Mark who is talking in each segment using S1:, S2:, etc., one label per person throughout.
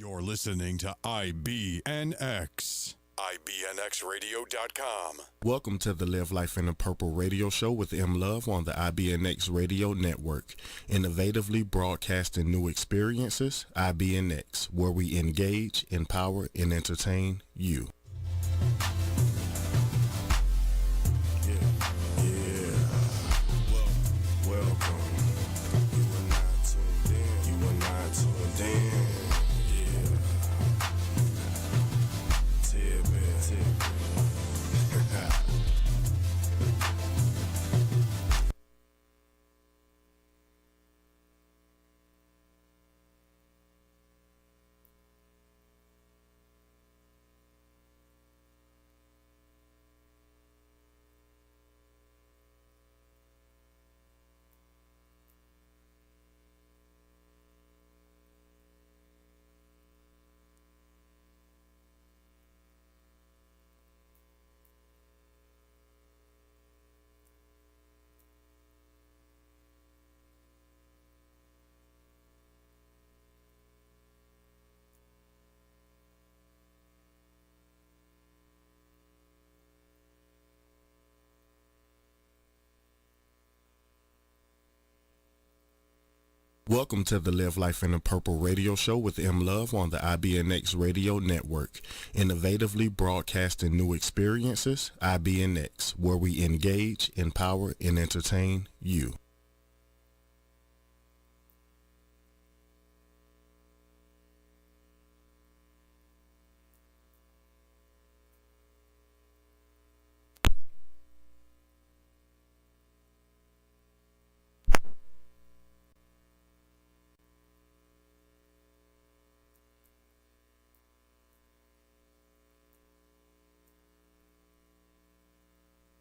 S1: You're listening to IBNX. IBNXradio.com.
S2: Welcome to the Live Life in the Purple radio show with Mluv on the IBNX radio network. Innovatively broadcasting new experiences, IBNX, where we engage, empower, and entertain you. Welcome. You are not tuned in. You are not tuned in. Welcome to the Live Life in the Purple radio show with Mluv on the IBNX radio network. Innovatively broadcasting new experiences, IBNX, where we engage, empower, and entertain you.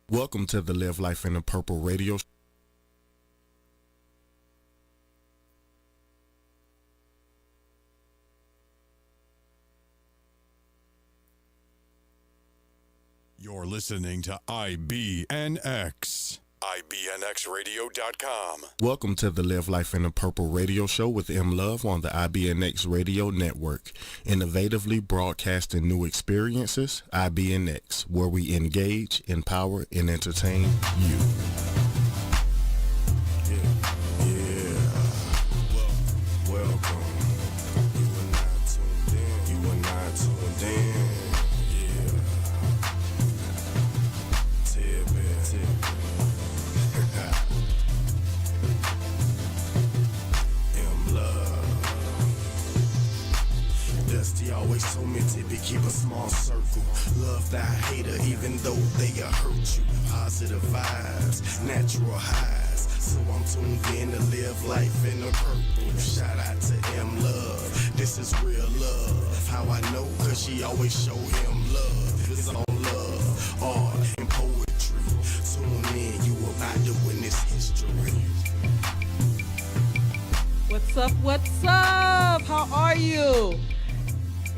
S2: Welcome to the Live Life in the Purple radio show.
S1: You're listening to IBNX. IBNXradio.com.
S2: Welcome to the Live Life in the Purple radio show with Mluv on the IBNX radio network. Innovatively broadcasting new experiences, IBNX, where we engage, empower, and entertain you. Welcome. You are not tuned in. You are not tuned in. Always told me to keep a small circle. Love thy hater even though they hurt you. Positive vibes, natural highs. So I'm tuned in to live life in the purple. Shout out to Mluv. This is real love. How I know? Cause she always show him love. It's all love, art, and poetry. Tune in, you about to witness history.
S3: What's up? What's up? How are you?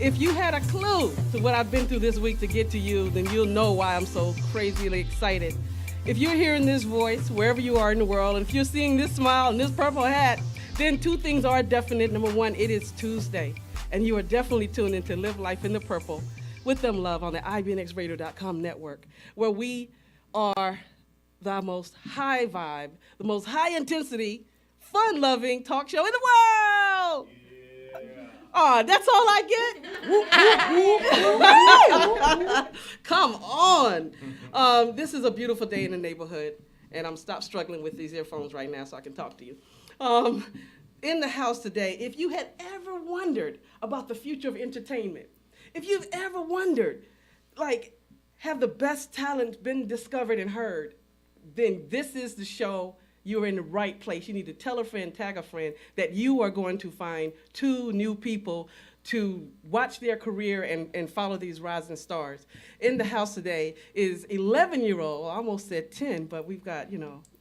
S3: If you had a clue to what I've been through this week to get to you, then you'll know why I'm so crazily excited. If you're hearing this voice, wherever you are in the world, and if you're seeing this smile and this purple hat, then two things are definite. Number one, it is Tuesday, and you are definitely tuned in to Live Life in the Purple with Mluv on the IBNXradio.com network, where we are the most high vibe, the most high intensity, fun-loving talk show in the world. Oh, that's all I get? Come on. This is a beautiful day in the neighborhood, and I'm stopped struggling with these earphones right now so I can talk to you. In the house today, if you had ever wondered about the future of entertainment, if you've ever wondered, like, have the best talent been discovered and heard, then this is the show. You're in the right place. You need to tell a friend, tag a friend, that you are going to find two new people to watch their career and follow these rising stars. In the house today is 11-year-old, I almost said 10, but we've got,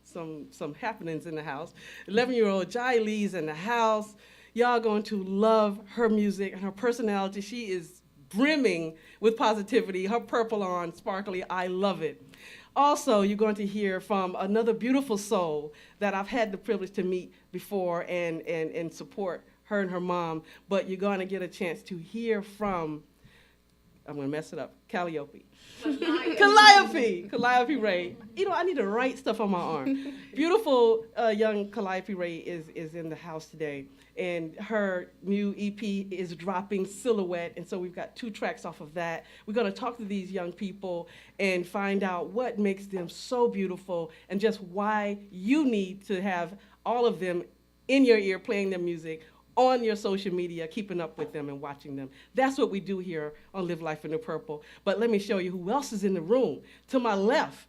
S3: some happenings in the house. 11-year-old Jai Lee's in the house. Y'all going to love her music and her personality. She is brimming with positivity. Her purple on, sparkly, I love it. Also, you're going to hear from another beautiful soul that I've had the privilege to meet before and support her and her mom, but you're going to get a chance to hear from, I'm going to mess it up, Calliope. Calliope Ray. You know, I need to write stuff on my arm. Beautiful young Calliope Ray is in the house today, and her new EP is dropping, Silhouette, and so we've got 2 tracks off of that. We're going to talk to these young people and find out what makes them so beautiful and just why you need to have all of them in your ear playing their music on your social media, keeping up with them and watching them. That's what we do here on Live Life in the Purple. But let me show you who else is in the room. To my left,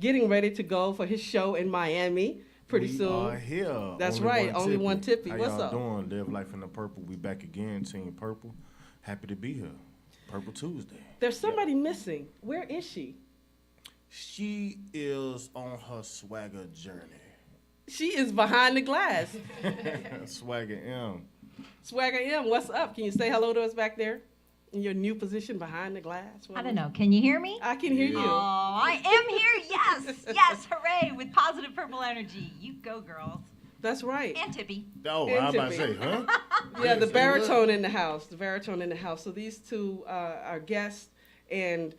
S3: getting ready to go for his show in Miami pretty soon.
S4: We are here.
S3: That's right, only one Tippy.
S4: How
S3: What's
S4: y'all
S3: up?
S4: doing? Live Life in the Purple. We back again, Team Purple. Happy to be here. Purple Tuesday.
S3: There's somebody missing. Where is she?
S4: She is on her swagger journey.
S3: She is behind the glass.
S4: Swagger M.
S3: Swagger M, what's up? Can you say hello to us back there in your new position behind the glass?
S5: I don't know. Can you hear me?
S3: I can hear you.
S5: Oh, I am here. Yes. Yes. Hooray. With positive purple energy. You go, girls.
S3: That's right.
S5: And Tippy.
S4: Oh,
S3: And
S4: I was about to
S3: Tippy.
S4: say, huh?
S3: Yeah, the baritone in the house. The baritone in the house. So these two are guests, and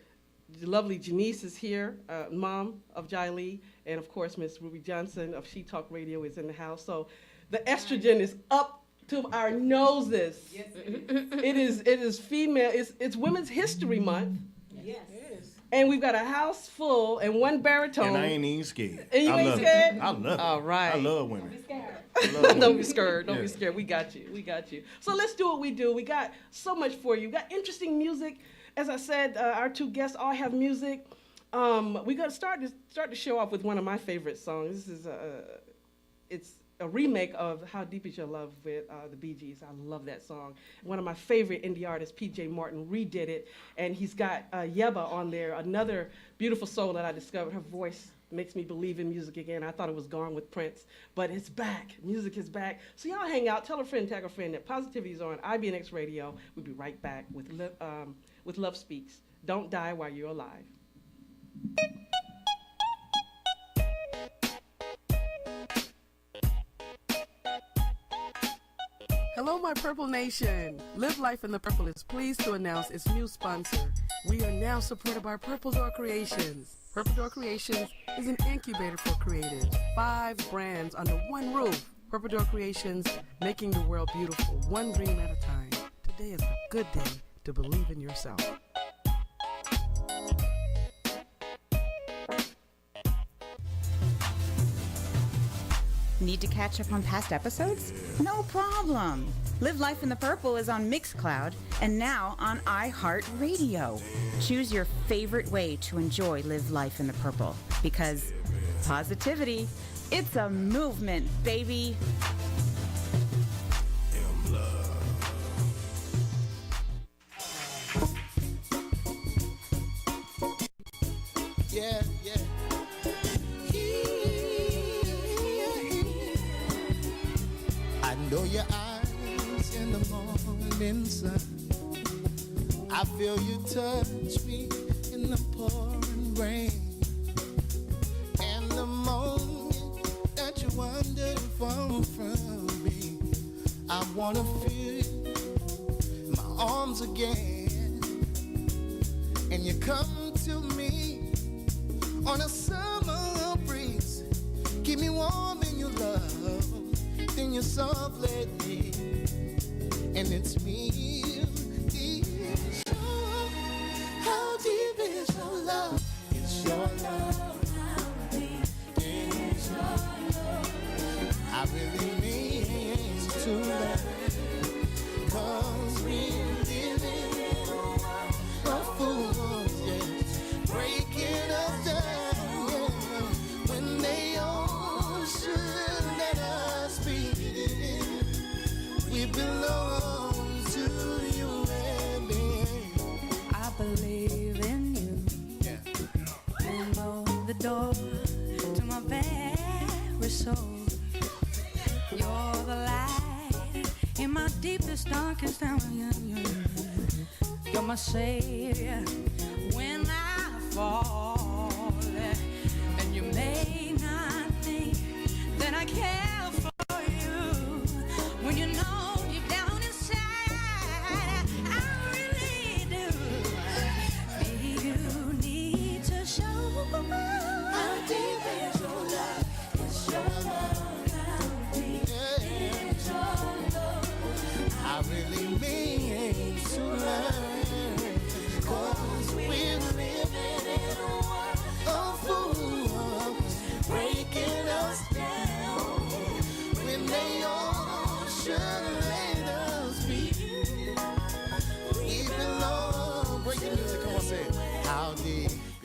S3: the lovely Janice is here, mom of Jai Lee, and of course Miss Ruby Johnson of She Talk Radio is in the house. So the estrogen is up to our noses.
S6: Yes,
S3: It is female. It's Women's History Month,
S6: yes.
S3: and we've got a house full and one baritone.
S4: And I ain't even scared.
S3: And you
S4: I
S3: ain't
S4: love
S3: scared?
S4: It. I love it.
S3: All right.
S4: I love women.
S3: Don't be scared. Don't be
S4: Yeah.
S3: scared. We got you. We got you. So let's do what we do. We got so much for you. We got interesting music. As I said, our 2 guests all have music. We're gonna start the show off with one of my favorite songs. This is it's a remake of "How Deep Is Your Love" with the Bee Gees. I love that song. One of my favorite indie artists, P.J. Martin, redid it, and he's got Yeba on there, another beautiful soul that I discovered. Her voice makes me believe in music again. I thought it was gone with Prince, but it's back. Music is back. So y'all hang out. Tell a friend, tag a friend that Positivity is on IBNX Radio. We'll be right back with Love Speaks. Don't die while you're alive. Hello, my Purple Nation. Live Life in the Purple is pleased to announce its new sponsor. We are now supported by Purple Door Creations. Purple Door Creations is an incubator for creatives. 5 brands under one roof. Purple Door Creations, making the world beautiful, one dream at a time. Today is a good day to believe in yourself.
S7: Need to catch up on past episodes? No problem. Live Life in the Purple is on Mixcloud and now on iHeartRadio. Choose your favorite way to enjoy Live Life in the Purple because positivity, it's a movement, baby.
S2: Yeah, yeah. I know your eyes in the morning sun. I feel you touch me in the pouring rain. And the moment that you wander far from me, I wanna feel you in my arms again. And you come to me on a summer breeze, keep me warm in your love, then you softly leave, and it's me. How deep is your love? It's your love. How deep is your love? I really mean to love, 'cause we're living in a world of fools, yeah, breaking us down, yeah, when they all should let us be. We belong to you and me.
S8: I believe in you.
S2: Yeah.
S8: You know the door to my very soul. You're the light in my deepest, darkest hour. You're my savior when I fall. And you may not think that I care for you when you know deep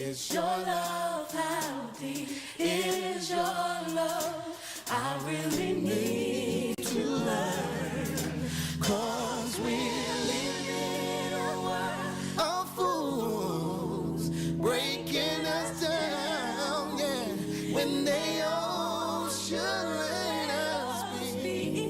S2: is your love? How deep is your love? I really need to learn, 'cause we're living in a world of fools, breaking us down, yeah, when they all should let us be.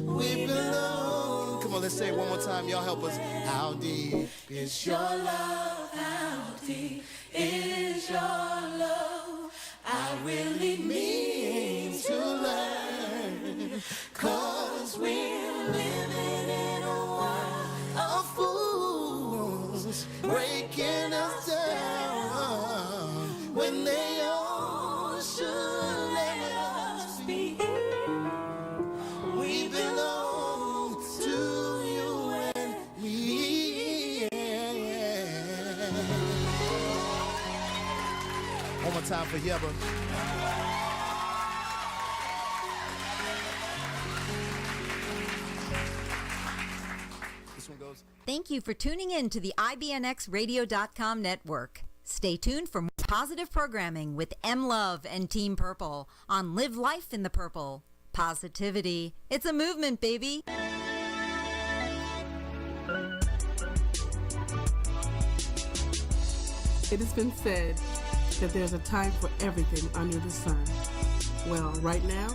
S2: We belong. Come on, let's say it one more time. Y'all help us. How deep is your love? How deep is your love? I really need to learn, 'cause we're living in a world of fools, breaking us down when they all should let us be. We belong to you and me. One more time for Yeba. This one goes.
S6: Thank you for tuning in to the IBNXradio.com network. Stay tuned for more positive programming with Mluv and Team Purple on Live Life in the Purple. Positivity. It's a movement, baby.
S3: It has been said that there's a time for everything under the sun. Well, right now,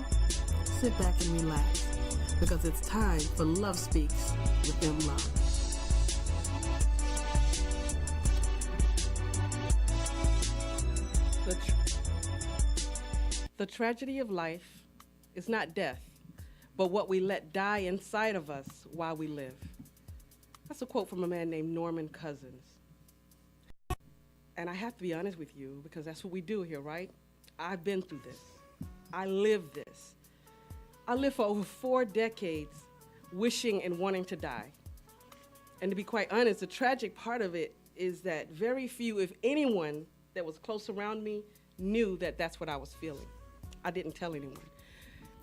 S3: sit back and relax, because it's time for Love Speaks with Mluv. The tragedy of life is not death, but what we let die inside of us while we live. That's a quote from a man named Norman Cousins. And I have to be honest with you, because that's what we do here, right? I've been through this. I lived this. I lived for over 4 decades wishing and wanting to die. And to be quite honest, the tragic part of it is that very few, if anyone, that was close around me knew that that's what I was feeling. I didn't tell anyone.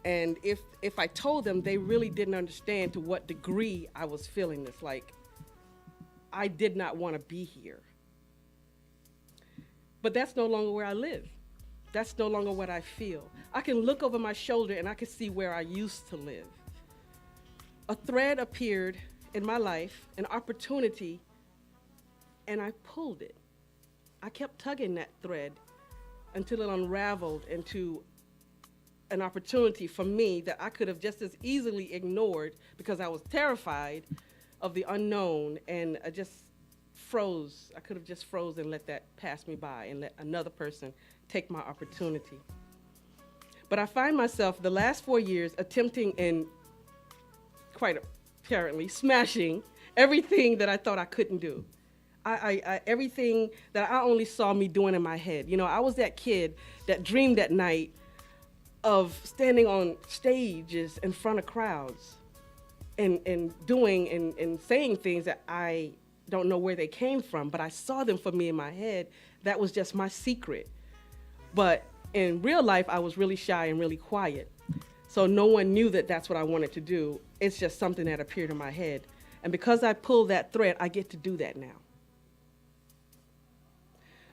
S3: And if I told them, they really didn't understand to what degree I was feeling this. Like, I did not want to be here. But that's no longer where I live. That's no longer what I feel. I can look over my shoulder and I can see where I used to live. A thread appeared in my life, an opportunity, and I pulled it. I kept tugging that thread until it unraveled into an opportunity for me that I could have just as easily ignored because I was terrified of the unknown, and I just froze. I could have just froze and let that pass me by and let another person take my opportunity. But I find myself the last 4 years attempting and quite apparently smashing everything that I thought I couldn't do. Everything that I only saw me doing in my head. You know, I was that kid that dreamed at night of standing on stages in front of crowds and doing and saying things that I don't know where they came from, but I saw them for me in my head. That was just my secret. But in real life, I was really shy and really quiet. So no one knew that that's what I wanted to do. It's just something that appeared in my head. And because I pulled that thread, I get to do that now.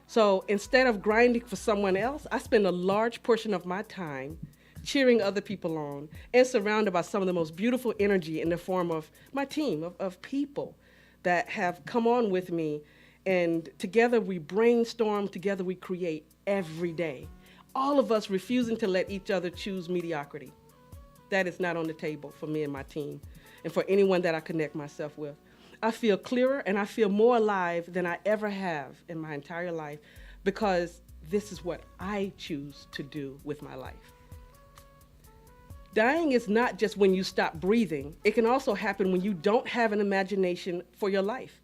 S3: So instead of grinding for someone else, I spend a large portion of my time cheering other people on and surrounded by some of the most beautiful energy in the form of my team of people that have come on with me. And together we brainstorm, together we create every day. All of us refusing to let each other choose mediocrity. That is not on the table for me and my team and for anyone that I connect myself with. I feel clearer and I feel more alive than I ever have in my entire life, because this is what I choose to do with my life. Dying is not just when you stop breathing. It can also happen when you don't have an imagination for your life.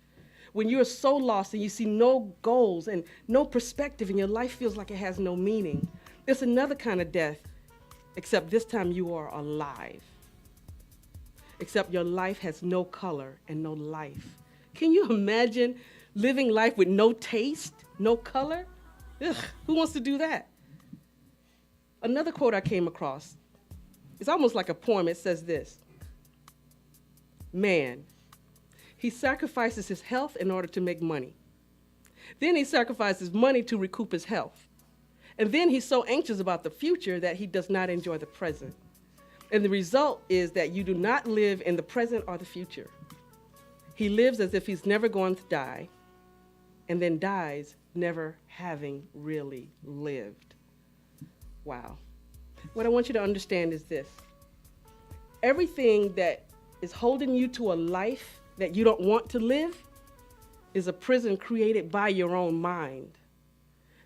S3: When you're so lost and you see no goals and no perspective and your life feels like it has no meaning. It's another kind of death, except this time you are alive. Except your life has no color and no life. Can you imagine living life with no taste, no color? Ugh, who wants to do that? Another quote I came across, it's almost like a poem. It says this: man, he sacrifices his health in order to make money. Then he sacrifices money to recoup his health. And then he's so anxious about the future that he does not enjoy the present. And the result is that you do not live in the present or the future. He lives as if he's never going to die, and then dies never having really lived. Wow. What I want you to understand is this. Everything that is holding you to a life that you don't want to live is a prison created by your own mind.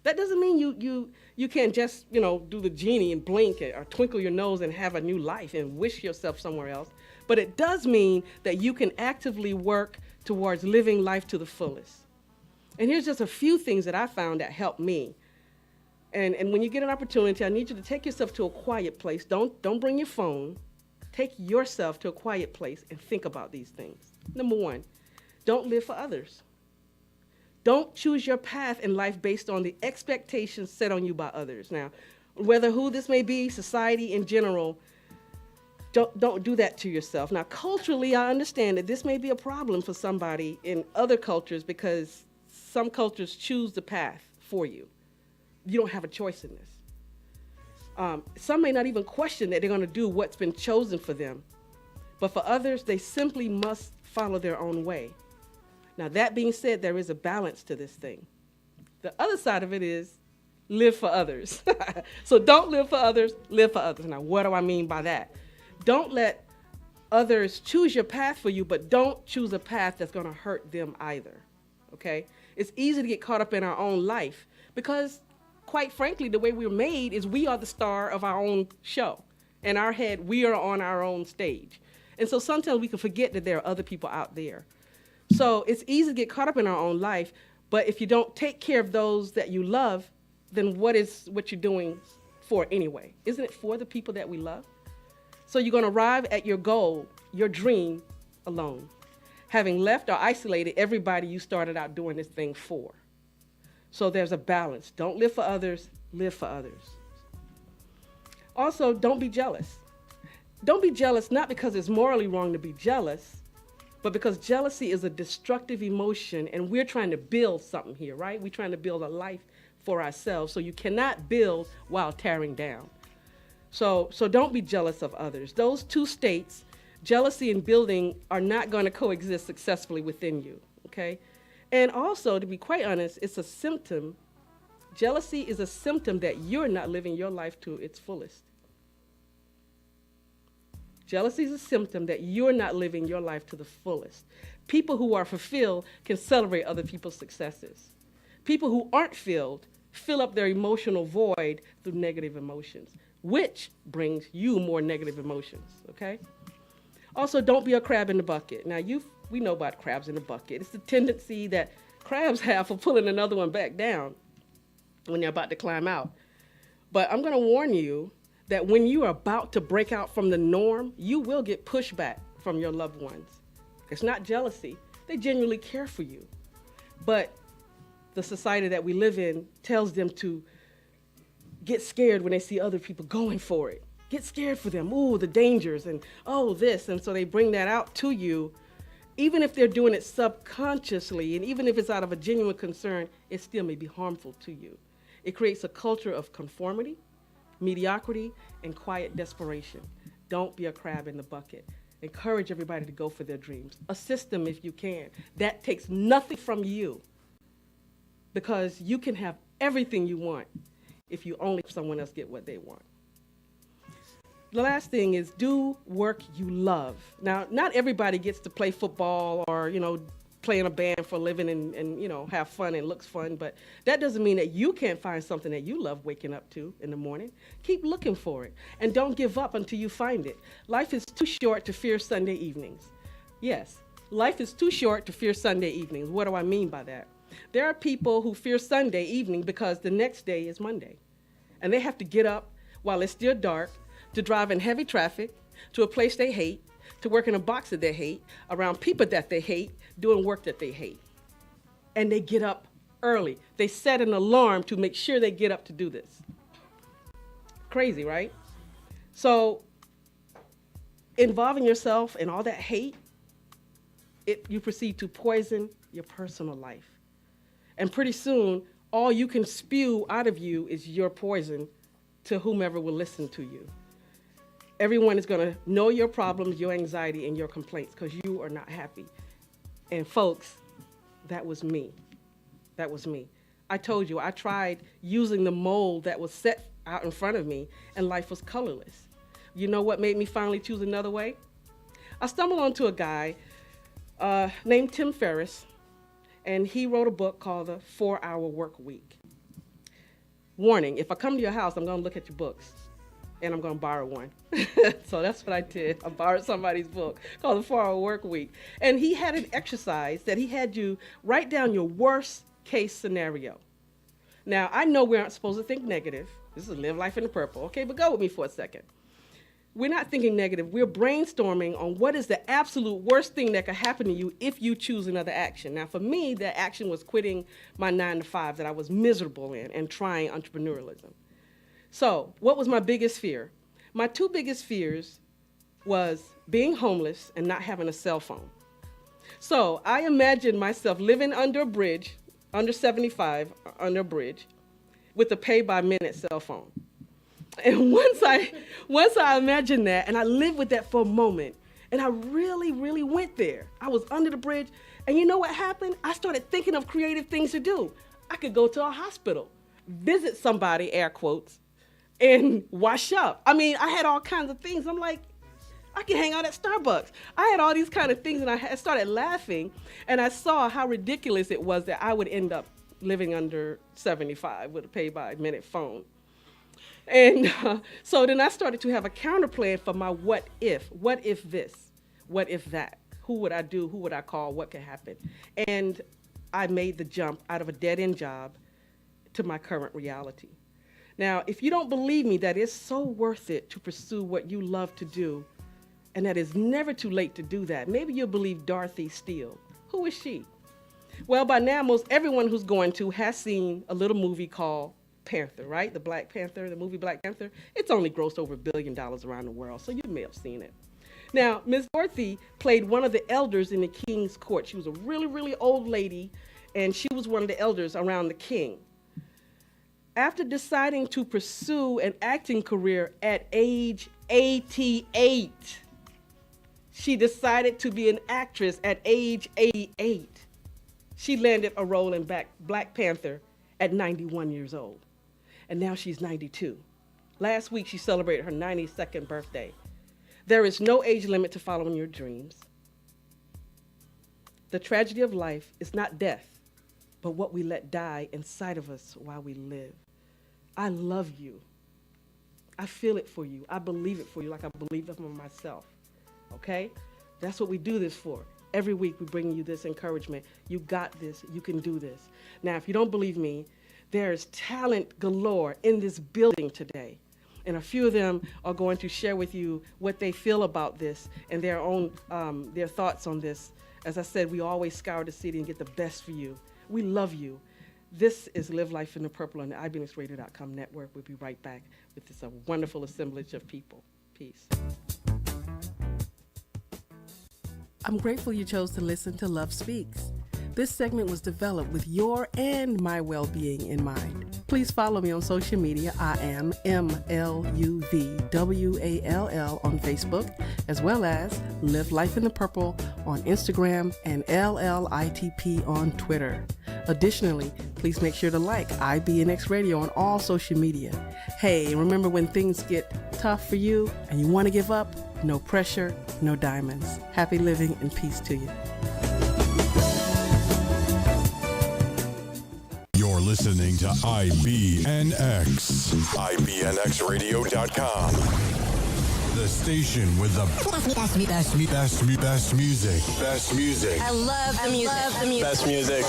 S3: That doesn't mean you can't just, do the genie and blink or twinkle your nose and have a new life and wish yourself somewhere else. But it does mean that you can actively work towards living life to the fullest. And here's just a few things that I found that helped me. And when you get an opportunity, I need you to take yourself to a quiet place. Don't bring your phone. Take yourself to a quiet place and think about these things. Number one, don't live for others. Don't choose your path in life based on the expectations set on you by others. Now, whether who this may be, society in general, don't do that to yourself. Now, culturally, I understand that this may be a problem for somebody in other cultures because some cultures choose the path for you. You don't have a choice in this. Some may not even question that they're going to do what's been chosen for them. But for others, they simply must follow their own way. Now, that being said, there is a balance to this thing. The other side of it is live for others. So don't live for others, live for others. Now, what do I mean by that? Don't let others choose your path for you, but don't choose a path that's going to hurt them either, okay? It's easy to get caught up in our own life because, quite frankly, the way we're made is we are the star of our own show. In our head, we are on our own stage. And so sometimes we can forget that there are other people out there. So it's easy to get caught up in our own life, but if you don't take care of those that you love, then what you're doing for anyway? Isn't it for the people that we love? So you're going to arrive at your goal, your dream, alone, having left or isolated everybody you started out doing this thing for. So there's a balance. Don't live for others, live for others. Also, don't be jealous. Don't be jealous not because it's morally wrong to be jealous, but because jealousy is a destructive emotion, and we're trying to build something here, right? We're trying to build a life for ourselves, so you cannot build while tearing down. So don't be jealous of others. Those two states, jealousy and building, are not going to coexist successfully within you, okay? And also, to be quite honest, it's a symptom. Jealousy is a symptom that you're not living your life to its fullest. Jealousy is a symptom that you're not living your life to the fullest. People who are fulfilled can celebrate other people's successes. People who aren't filled fill up their emotional void through negative emotions, which brings you more negative emotions, okay? Also, don't be a crab in the bucket. Now, we know about crabs in the bucket. It's the tendency that crabs have for pulling another one back down when they're about to climb out. But I'm going to warn you that when you are about to break out from the norm, you will get pushback from your loved ones. It's not jealousy. They genuinely care for you. But the society that we live in tells them to get scared when they see other people going for it. Get scared for them. Ooh, the dangers and this. And so they bring that out to you. Even if they're doing it subconsciously, and even if it's out of a genuine concern, it still may be harmful to you. It creates a culture of conformity, mediocrity, and quiet desperation. Don't be a crab in the bucket. Encourage everybody to go for their dreams. Assist them if you can. That takes nothing from you, because you can have everything you want if you only let someone else get what they want. The last thing is do work you love. Now, not everybody gets to play football or, play in a band for a living and have fun and looks fun, but that doesn't mean that you can't find something that you love waking up to in the morning. Keep looking for it, and don't give up until you find it. Life is too short to fear Sunday evenings. Yes, life is too short to fear Sunday evenings. What do I mean by that? There are people who fear Sunday evening because the next day is Monday, and they have to get up while it's still dark to drive in heavy traffic to a place they hate, to work in a box that they hate, around people that they hate, doing work that they hate. And they get up early. They set an alarm to make sure they get up to do this. Crazy, right? So involving yourself in all that hate, you proceed to poison your personal life. And pretty soon, all you can spew out of you is your poison to whomever will listen to you. Everyone is going to know your problems, your anxiety, and your complaints because you are not happy. And folks, that was me. That was me. I told you, I tried using the mold that was set out in front of me, and life was colorless. You know what made me finally choose another way? I stumbled onto a guy named Tim Ferriss, and he wrote a book called The 4-Hour Work Week. Warning, if I come to your house, I'm going to look at your books, and I'm going to borrow one. So that's what I did. I borrowed somebody's book called The 4-Hour Work Week. And he had an exercise that he had you write down your worst case scenario. Now, I know we aren't supposed to think negative. This is Live Life in the Purple, okay? But go with me for a second. We're not thinking negative. We're brainstorming on what is the absolute worst thing that could happen to you if you choose another action. Now, for me, that action was quitting my 9-to-5 that I was miserable in and trying entrepreneurialism. So, what was my biggest fear? My two biggest fears was being homeless and not having a cell phone. So, I imagined myself living under a bridge, under 75, under a bridge, with a pay-by-minute cell phone. And once I imagined that, and I lived with that for a moment, and I really, really went there. I was under the bridge, and you know what happened? I started thinking of creative things to do. I could go to a hospital, visit somebody, air quotes, and wash up. I mean, I had all kinds of things. I'm like, I can hang out at Starbucks. I had all these kind of things, and I started laughing, and I saw how ridiculous it was that I would end up living under 75 with a pay-by-minute phone. And so then I started to have a counter plan for my what if this, what if that, who would I do, who would I call, what could happen? And I made the jump out of a dead-end job to my current reality. Now, if you don't believe me that it's so worth it to pursue what you love to do, and that it's never too late to do that, maybe you'll believe Dorothy Steele. Who is she? Well, by now, most everyone who's going to has seen a little movie called Panther, right? The Black Panther, the movie Black Panther. It's only grossed over $1 billion around the world, so you may have seen it. Now, Miss Dorothy played one of the elders in the king's court. She was a really, really old lady, and she was one of the elders around the king. After deciding to pursue an acting career at age 88, she decided to be an actress at age 88. She landed a role in Black Panther at 91 years old. And now she's 92. Last week, she celebrated her 92nd birthday. There is no age limit to following your dreams. The tragedy of life is not death, but what we let die inside of us while we live. I love you. I feel it for you. I believe it for you like I believe it for myself. Okay? That's what we do this for. Every week we bring you this encouragement. You got this. You can do this. Now, if you don't believe me, there's talent galore in this building today. And a few of them are going to share with you what they feel about this and their own their thoughts on this. As I said, we always scour the city and get the best for you. We love you. This is Live Life in the Purple on the IBNXradio.com network. We'll be right back with this wonderful assemblage of people. Peace. I'm grateful you chose to listen to Love Speaks. This segment was developed with your and my well-being in mind. Please follow me on social media. I am MLUVWALL on Facebook, as well as Live Life in the Purple on Instagram and LLITP on Twitter. Additionally, please make sure to like IBNX Radio on all social media. Hey, remember when things get tough for you and you want to give up? No pressure, no diamonds. Happy living and peace to you.
S1: You're listening to IBNX. IBNXradio.com. The station with the best music. Best music.
S9: I love the music.
S10: Best music.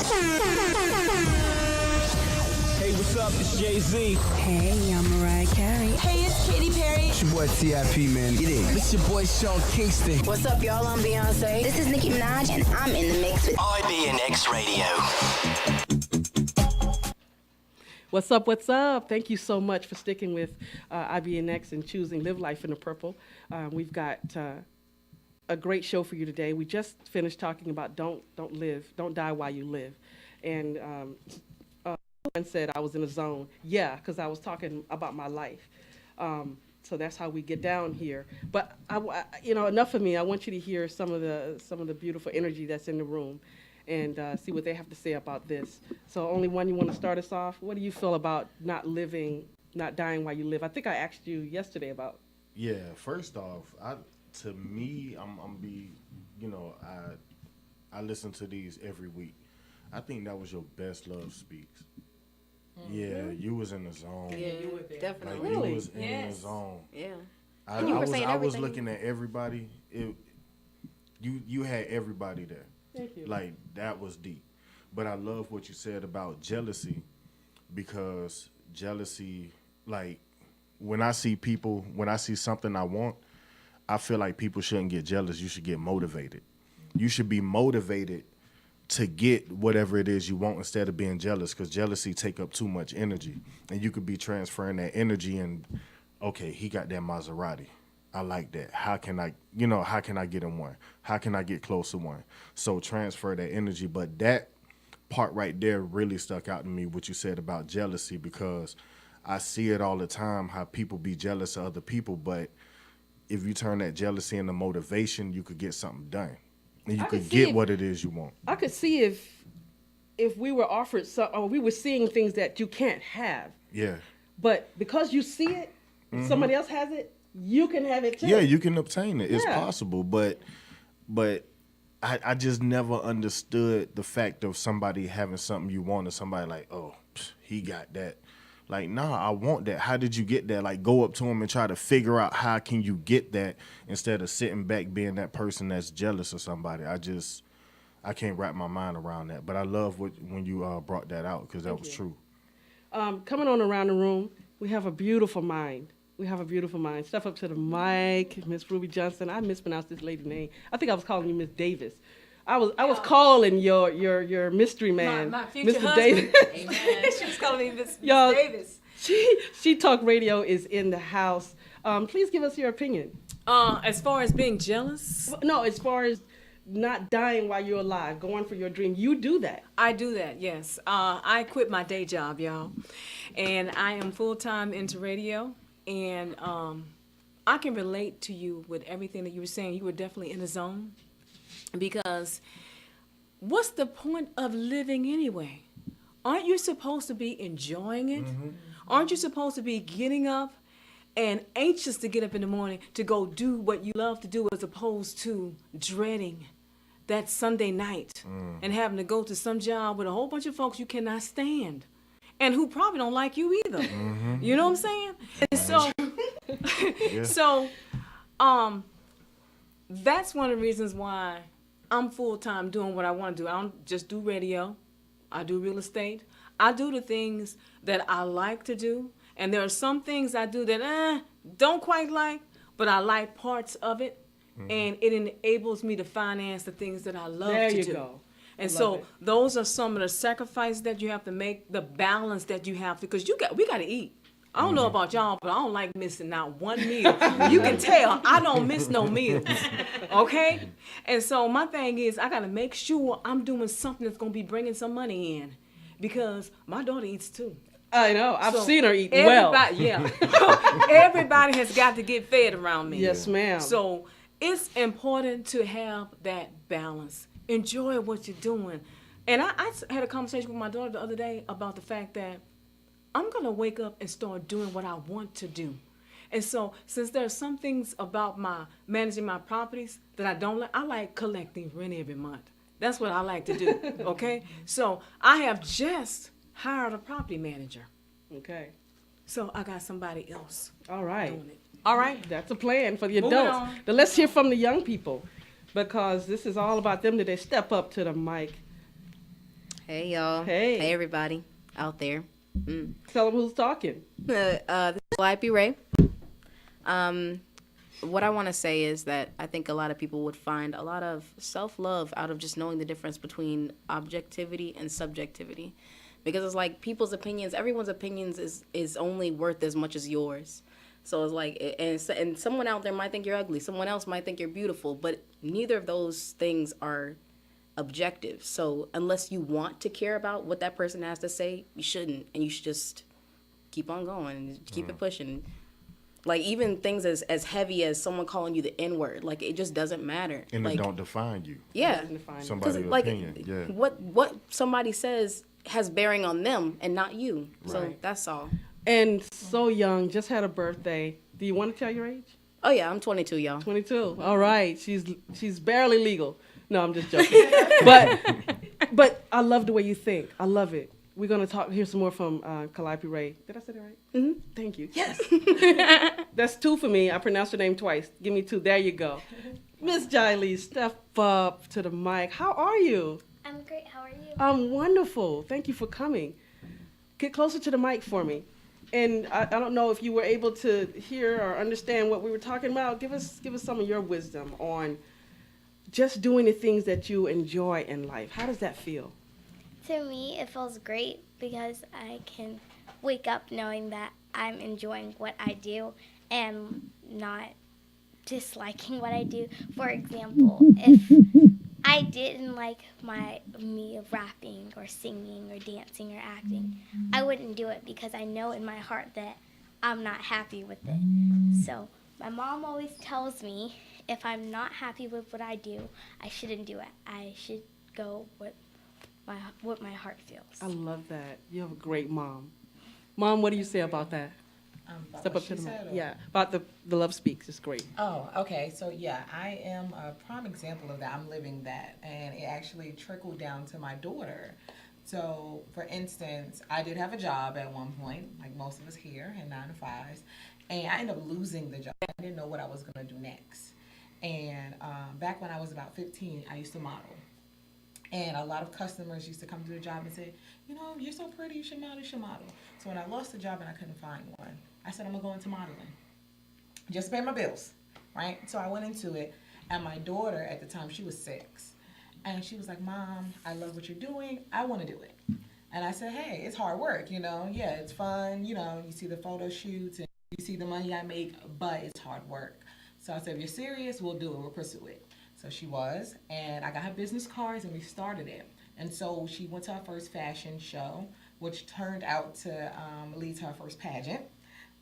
S10: Hey, what's up? It's Jay-Z.
S8: Hey, I'm Mariah Carey.
S9: Hey, it's Katy Perry.
S10: It's your boy T.I.P., man. Get in. It's your boy Sean Kingston.
S9: What's up, y'all? I'm Beyonce.
S11: This is Nicki Minaj, and I'm in the mix with
S10: IBNX Radio.
S3: What's up? What's up? Thank you so much for sticking with IBNX and choosing Live Life in the Purple. We've got a great show for you today. We just finished talking about don't die while you live. And one said I was in a zone. Yeah, because I was talking about my life. So that's how we get down here. But enough of me. I want you to hear some of the beautiful energy that's in the room, and see what they have to say about this. So only one, you want to start us off? What do you feel about not dying while you live? I think I asked you yesterday about.
S4: Yeah, first off, I'm I listen to these every week. I think that was your best love speaks. Mm-hmm. Yeah, you was in the zone.
S9: Yeah, you were there. Definitely.
S4: Like,
S3: really?
S4: You was in the zone.
S9: Yeah.
S4: I was looking at everybody. You had everybody there.
S3: Thank you.
S4: Like, that was deep. But I love what you said about jealousy, because jealousy, like, when I see something I want, I feel like people shouldn't get jealous. You should get motivated. You should be motivated to get whatever it is you want instead of being jealous, because jealousy take up too much energy. And you could be transferring that energy and, okay, he got that Maserati. I like that. How can I get him one? How can I get close to one? So transfer that energy. But that part right there really stuck out to me, what you said about jealousy, because I see it all the time, how people be jealous of other people. But if you turn that jealousy into motivation, you could get something done. And you could get what it is you want.
S3: I could see if we were offered or we were seeing things that you can't have.
S4: Yeah.
S3: But because you see it, somebody else has it, you can have it too.
S4: Yeah, you can obtain it. It's possible. But I just never understood the fact of somebody having something you want and somebody like, oh, he got that. Like, nah, I want that. How did you get that? Like, go up to him and try to figure out how can you get that instead of sitting back being that person that's jealous of somebody. I can't wrap my mind around that. But I love when you brought that out, because that was true.
S3: Coming on around the room, we have a beautiful mind. Step up to the mic, Miss Ruby Johnson. I mispronounced this lady's name. I think I was calling you Miss Davis. I was calling your mystery man,
S9: my future
S3: Mr.
S9: husband.
S3: Davis.
S9: Amen. She was calling me Miss Davis.
S3: She Talk Radio is in the house. Please give us your opinion.
S12: As far as being jealous?
S3: No, as far as not dying while you're alive, going for your dream. You do that.
S12: I do that, yes. I quit my day job, y'all. And I am full-time into radio. And I can relate to you with everything that you were saying. You were definitely in the zone. Because what's the point of living anyway? Aren't you supposed to be enjoying it? Mm-hmm. Aren't you supposed to be getting up and anxious to get up in the morning to go do what you love to do, as opposed to dreading that Sunday night and having to go to some job with a whole bunch of folks you cannot stand and who probably don't like you either. Mm-hmm. You know what I'm saying? And so, that's one of the reasons why I'm full-time doing what I want to do. I don't just do radio. I do real estate. I do the things that I like to do. And there are some things I do that don't quite like, but I like parts of it. Mm-hmm. And it enables me to finance the things that I love to do. There you go. And so those are some of the sacrifices that you have to make, the balance that you have to, because we got to eat. I don't know about y'all, but I don't like missing not one meal. You can tell I don't miss no meals, okay? And so my thing is, I got to make sure I'm doing something that's going to be bringing some money in, because my daughter eats too.
S3: I know. I've seen her eat well.
S12: Yeah. Everybody has got to get fed around me.
S3: Yes, ma'am.
S12: So it's important to have that balance. Enjoy what you're doing. And I had a conversation with my daughter the other day about the fact that I'm going to wake up and start doing what I want to do. And so since there's some things about managing my properties that I don't like, I like collecting rent every month. That's what I like to do, okay? So I have just hired a property manager.
S3: Okay.
S12: So I got somebody else.
S3: All right.
S12: Doing it. All right.
S3: That's a plan for the adults. But let's hear from the young people, because this is all about them today. Step up to the mic.
S13: Hey, y'all.
S3: Hey,
S13: everybody out there.
S3: Tell them who's talking.
S13: This is YP Ray. What I want to say is that I think a lot of people would find a lot of self-love out of just knowing the difference between objectivity and subjectivity. Because it's like people's opinions, everyone's opinions is only worth as much as yours. So it's like, and someone out there might think you're ugly, someone else might think you're beautiful, but neither of those things are objective. So unless you want to care about what that person has to say, you shouldn't, and you should just keep on going and keep it pushing. Like even things as heavy as someone calling you the N-word, like it just doesn't matter.
S4: And
S13: like,
S4: it don't define you.
S13: Yeah,
S4: Somebody's
S13: like,
S4: opinion. Yeah.
S13: What somebody says has bearing on them and not you. So
S3: Right.
S13: that's all.
S3: And so young, just had a birthday. Do you want to tell your age?
S13: Oh yeah, I'm 22, y'all.
S3: 22. All right. She's barely legal. No, I'm just joking. but I love the way you think. I love it. We're gonna hear some more from Calliope Ray. Did I say that right?
S13: Mm-hmm.
S3: Thank you. Yes. That's 2 for me. I pronounced your name twice. Give me 2. There you go. Miss Jiley, step up to the mic. How are you?
S14: I'm great. How are you?
S3: I'm wonderful. Thank you for coming. Get closer to the mic for me. And I don't know if you were able to hear or understand what we were talking about. Give us some of your wisdom on just doing the things that you enjoy in life. How does that feel?
S14: To me, it feels great because I can wake up knowing that I'm enjoying what I do and not disliking what I do. For example, if I didn't like me rapping or singing or dancing or acting, I wouldn't do it because I know in my heart that I'm not happy with it. So my mom always tells me if I'm not happy with what I do, I shouldn't do it. I should go with what my heart feels.
S3: I love that. You have a great mom. Mom, what do you say about that? Step up to the mic. Yeah, about the Love Speaks. It's great.
S15: Oh, okay. So yeah, I am a prime example of that. I'm living that, and it actually trickled down to my daughter. So, for instance, I did have a job at one point, like most of us here, in 9 to 5s, and I ended up losing the job. I didn't know what I was going to do next. And back when I was about 15, I used to model. And a lot of customers used to come to the job and say, you know, you're so pretty, you should model, you should model. So when I lost the job and I couldn't find one, I said, I'm going to go into modeling. Just to pay my bills, right? So I went into it, and my daughter at the time, she was 6. And she was like, Mom, I love what you're doing. I want to do it. And I said, hey, it's hard work, you know. Yeah, it's fun. You know, you see the photo shoots and you see the money I make, but it's hard work. So I said, if you're serious, we'll do it. We'll pursue it. So she was, and I got her business cards, and we started it. And so she went to her first fashion show, which turned out to lead to her first pageant,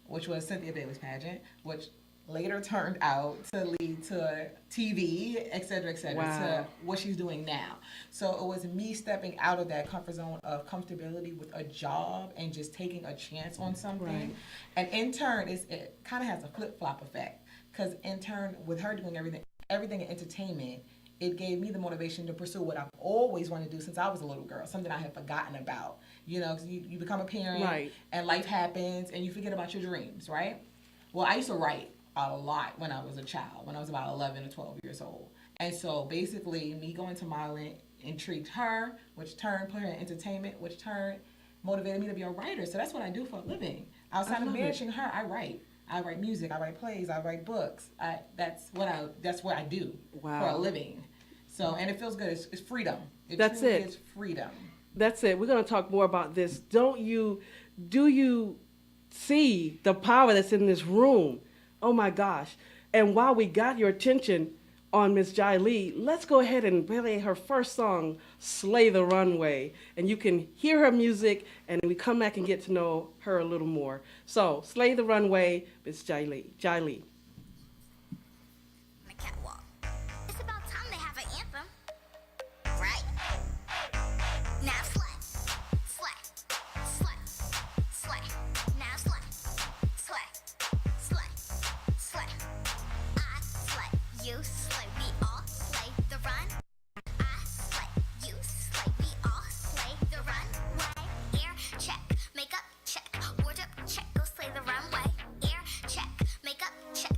S15: which was Cynthia Bailey's pageant, which later turned out to lead to TV, et cetera,
S3: Wow.
S15: to what she's doing now. So it was me stepping out of that comfort zone of comfortability with a job and just taking a chance on something.
S3: Right.
S15: And in turn, it kind of has a flip-flop effect, because in turn, with her doing everything in entertainment, it gave me the motivation to pursue what I've always wanted to do since I was a little girl, something I had forgotten about. You know, because you become a parent,
S3: Right.
S15: and life happens, and you forget about your dreams, right? Well, I used to write a lot when I was a child, when I was about 11 or 12 years old. And so basically, me going to modeling intrigued her, which turned put her in entertainment, which turned motivated me to be a writer. So that's what I do for a living. Outside of managing her, I write. I write music, I write plays, I write books. That's what I do for a living. So, and it feels good. It's freedom.
S3: That's it.
S15: It's freedom.
S3: That's it. We're going to talk more about this. Do you see the power that's in this room? Oh my gosh. And while we got your attention on Miss Jiley, let's go ahead and play her first song, Slay the Runway. And you can hear her music, and we come back and get to know her a little more. So, Slay the Runway, Miss Jiley. Jiley.
S11: It's about time they have an anthem, right? Now slay, slay, slay, slay. Now slay, slay, slay, slay. I slay, you slay, we all slay the run. I slay, you slay, we all slay the runway. Air check, makeup check, wardrobe check, go slay the runway. Air check, makeup check,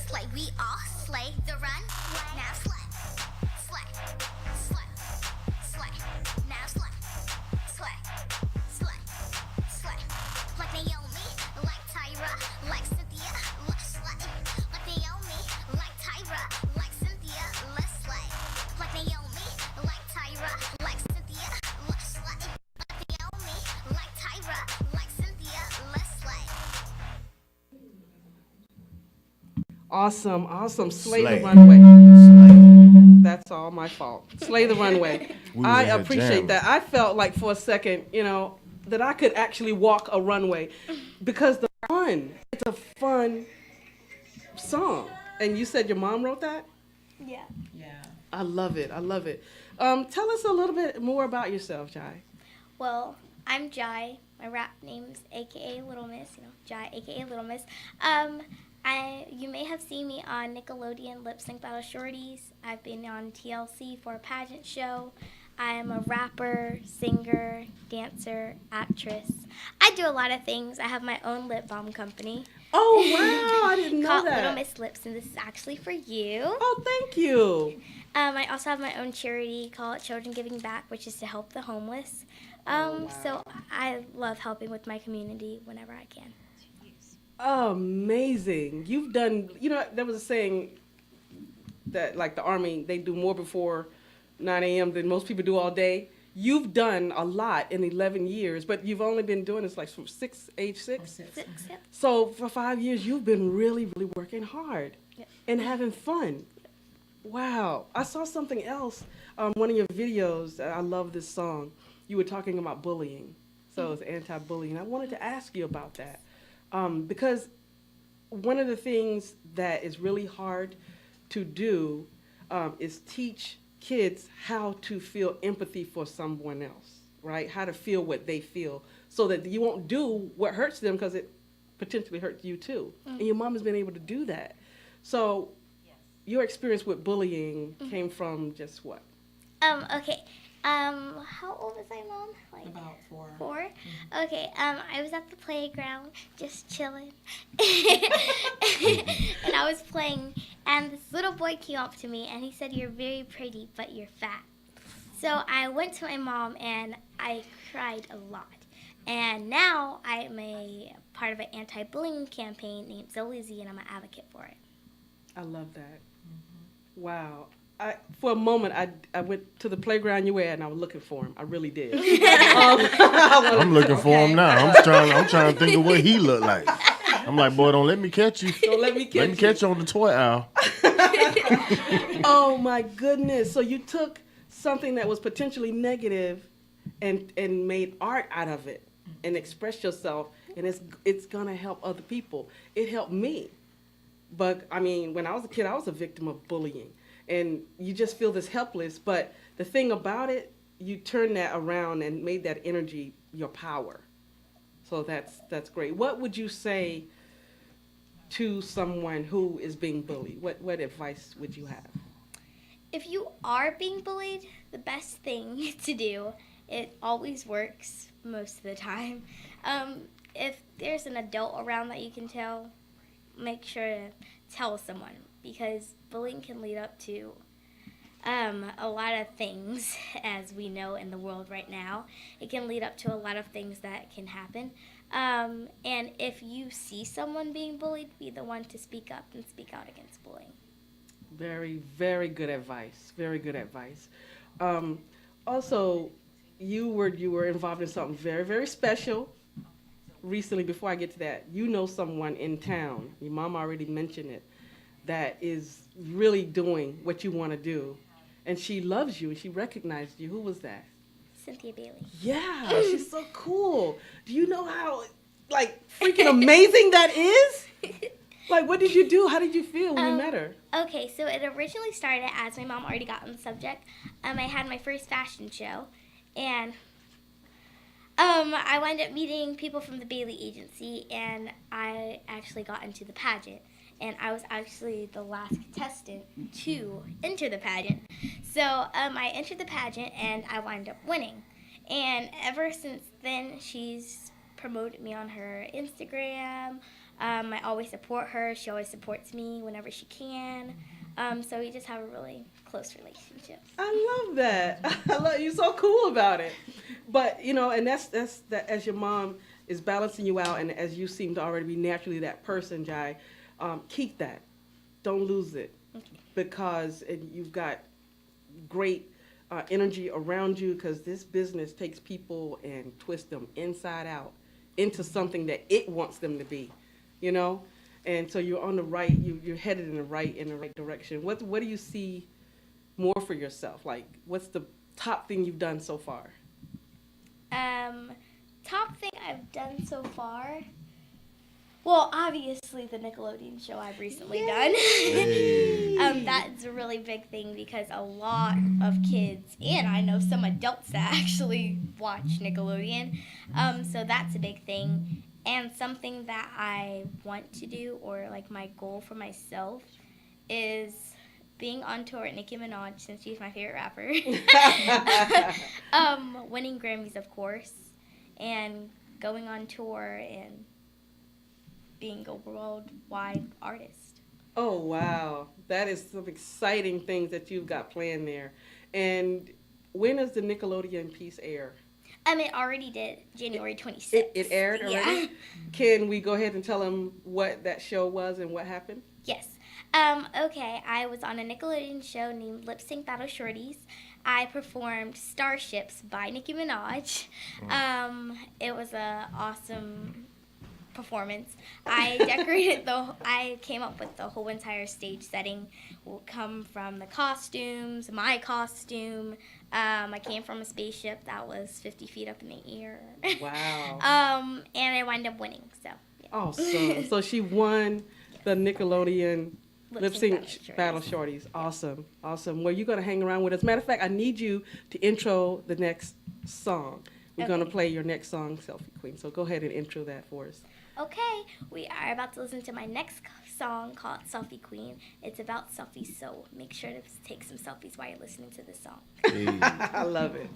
S11: slay. We all slay the run. Now slay, slay, slay, slay. Now slay, slay, slay, slay. Like Naomi, like Tyra, like Cynthia, let's slay. Like Naomi, like Tyra, like Cynthia, let's slay. Like Naomi, like Tyra, like Cynthia, let's slay. Like Naomi, like Tyra, like Cynthia, let's slay.
S3: Awesome, awesome. Slay
S4: Slay.
S3: the runway. That's all my fault. Slay the runway.
S4: We was
S3: I
S4: in here
S3: appreciate
S4: jamming.
S3: that. I felt like for a second, that I could actually walk a runway because the fun. It's a fun song. And you said your mom wrote that?
S14: Yeah.
S15: Yeah.
S3: I love it. I love it. Tell us a little bit more about yourself, Jai.
S14: Well, I'm Jai. My rap name's AKA Little Miss. Jai, AKA Little Miss. You may have seen me on Nickelodeon Lip Sync Battle Shorties. I've been on TLC for a pageant show. I'm a rapper, singer, dancer, actress. I do a lot of things. I have my own lip balm company.
S3: Oh, wow. I didn't know
S14: called
S3: that.
S14: Little Miss Lips, and this is actually for you.
S3: Oh, thank you.
S14: I also have my own charity called Children Giving Back, which is to help the homeless. So I love helping with my community whenever I can.
S3: Amazing. You've done, there was a saying that, like, the Army, they do more before 9 a.m. than most people do all day. You've done a lot in 11 years, but you've only been doing this, like, from age 6?
S14: 6, yep.
S3: So for 5 years, you've been really, really working hard and having fun. Wow. I saw something else, one of your videos. I love this song. You were talking about bullying. So it's anti-bullying. I wanted to ask you about that. Because one of the things that is really hard to do is teach kids how to feel empathy for someone else, right? How to feel what they feel so that you won't do what hurts them because it potentially hurts you too. And your mom has been able to do that. So your experience with bullying came from just what?
S14: Okay. How old was I, Mom? Like
S15: About 4.
S14: 4? Okay. I was at the playground just chilling, and I was playing, and this little boy came up to me, and he said, "You're very pretty, but you're fat." So I went to my mom, and I cried a lot. And now I am a part of an anti-bullying campaign named Zolizy, and I'm an advocate for it.
S3: I love that. Wow. For a moment, I went to the playground you were at, and I was looking for him. I really did.
S4: I'm looking for him now. I'm trying to think of what he looked like. I'm like, boy, don't let me catch you.
S3: Don't let me catch you.
S4: Let me catch you on the toy aisle.
S3: Oh my goodness! So you took something that was potentially negative, and made art out of it, and expressed yourself, and it's gonna help other people. It helped me, but I mean, when I was a kid, I was a victim of bullying. And you just feel this helpless, but the thing about it, you turn that around and made that energy your power. So that's great. What would you say to someone who is being bullied? What advice would you have?
S14: If you are being bullied, the best thing to do, it always works most of the time. If there's an adult around that you can tell, make sure to tell someone, because bullying can lead up to a lot of things, as we know in the world right now. It can lead up to a lot of things that can happen. And if you see someone being bullied, be the one to speak up and speak out against bullying.
S3: Very, very good advice. Very good advice. Also, you were involved in something very, very special recently. Before I get to that, you know someone in town, your mom already mentioned it, that is really doing what you want to do. And she loves you, and she recognized you. Who was that?
S14: Cynthia Bailey.
S3: Yeah, she's so cool. Do you know how, like, freaking amazing that is? Like, what did you do? How did you feel when you met her?
S14: Okay, so it originally started, as my mom already got on the subject, I had my first fashion show, and I wound up meeting people from the Bailey Agency, and I actually got into the pageant. And I was actually the last contestant to enter the pageant. So I entered the pageant, and I wound up winning. And ever since then, she's promoted me on her Instagram, I always support her. She always supports me whenever she can. So we just have a really close relationship.
S3: I love that. I love you. So cool about it. But and that's that. As your mom is balancing you out, and as you seem to already be naturally that person, Jai, keep that. Don't lose it, because you've got great energy around you. Because this business takes people and twists them inside out into something that it wants them to be, And so you're on the right. You're headed in the right direction. What do you see more for yourself? Like, what's the top thing you've done so far?
S14: Top thing I've done so far. Well, obviously the Nickelodeon show I've recently done. That's a really big thing because a lot of kids, and I know some adults that actually watch Nickelodeon. So that's a big thing. And something that I want to do, or like my goal for myself, is being on tour with Nicki Minaj, since she's my favorite rapper. Winning Grammys, of course, and going on tour and being a worldwide artist.
S3: Oh, wow. That is some exciting things that you've got planned there. And when does the Nickelodeon piece air?
S14: It already did, January 26th.
S3: It aired already?
S14: Yeah.
S3: Can we go ahead and tell them what that show was and what happened?
S14: Yes. Okay, I was on a Nickelodeon show named Lip Sync Battle Shorties. I performed Starships by Nicki Minaj. It was an awesome performance. I I came up with the whole entire stage setting. Will come from the costumes, my costume. I came from a spaceship that was 50 feet up in the air.
S3: Wow.
S14: And I wound up winning, so. Yeah.
S3: Awesome. So she won the Nickelodeon Lip Sync Battle Shorties. Awesome. Awesome. Well, you're going to hang around with us. Matter of fact, I need you to intro the next song. We're going to play your next song, Selfie Queen. So go ahead and intro that for us.
S14: Okay, we are about to listen to my next song called Selfie Queen. It's about selfies, so make sure to take some selfies while you're listening to this song.
S3: I love it.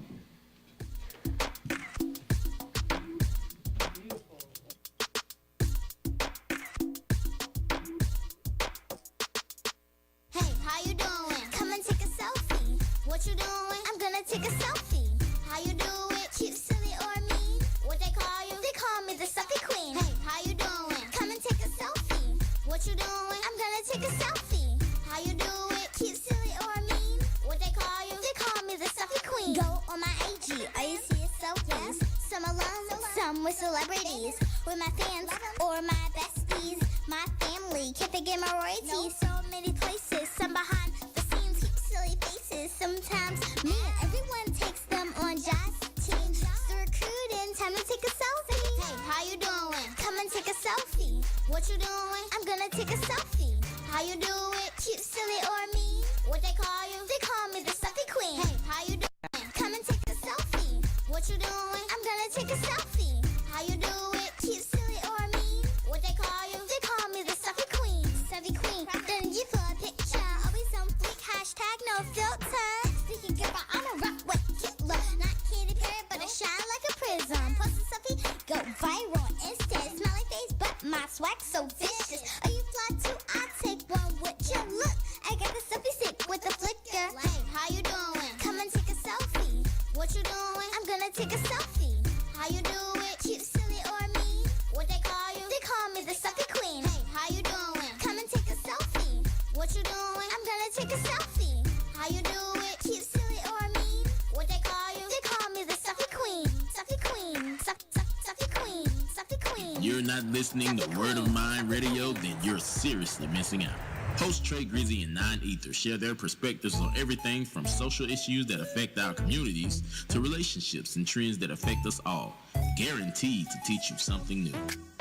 S11: Hey, how you doing? Come and take a selfie. What you doing? I'm gonna take a selfie. How you do it? Cute, silly, or mean? What they call you? They call me the selfie queen. Hey, how you doing? Come and take a selfie. What you doing? I'm gonna take a selfie. How you do it? Cute, silly, or mean? What they call you? They call me the selfie queen. Go on my IG. Are you see yourself? Yes. Some alone, some with celebrities, with my fans or my besties, my family. Can't forget my royalties. So many places, some behind the scenes keep silly faces. Sometimes me and everyone takes them on just team. So recruiting, time to take a selfie. Hey, how you doing? Come and take a selfie. What you doing? I'm gonna take a selfie. How you do it? Cute, silly, or mean? What they call you? They call me the selfie queen. Hey, how you doing? Come and take a selfie. What you doing? I'm gonna take a selfie. How you do it? Cute, silly, or mean? What they call you? They call me the selfie queen. Selfie queen. Then you for a picture. Always on fleek. Hashtag no filter. Sticky girl, I'm a rock with Hitler. Not Katy Perry, but I shine like a prism. Post a selfie, go viral instead. Smiley face, but my swag so vicious. Are you fly too? I'll take one with you. Look, I got the selfie stick with the flicker. Hey, how you doing? Come and take a selfie. What you doing? I'm gonna take a selfie. How you do it? Cute, silly, or mean? What they call you? They call me the selfie queen. Hey, how you doing? Come and take a selfie. What you doing? I'm gonna take a selfie. How you do it? Cute, silly, or mean? What they call you? They call me the selfie queen. Selfie queen. Selfie queen. Selfie queen.
S16: You're not listening to Word of Mind Radio, then you're seriously missing out. Hosts Trey Grizzy and Nine Ether share their perspectives on everything from social issues that affect our communities to relationships and trends that affect us all. Guaranteed to teach you something new.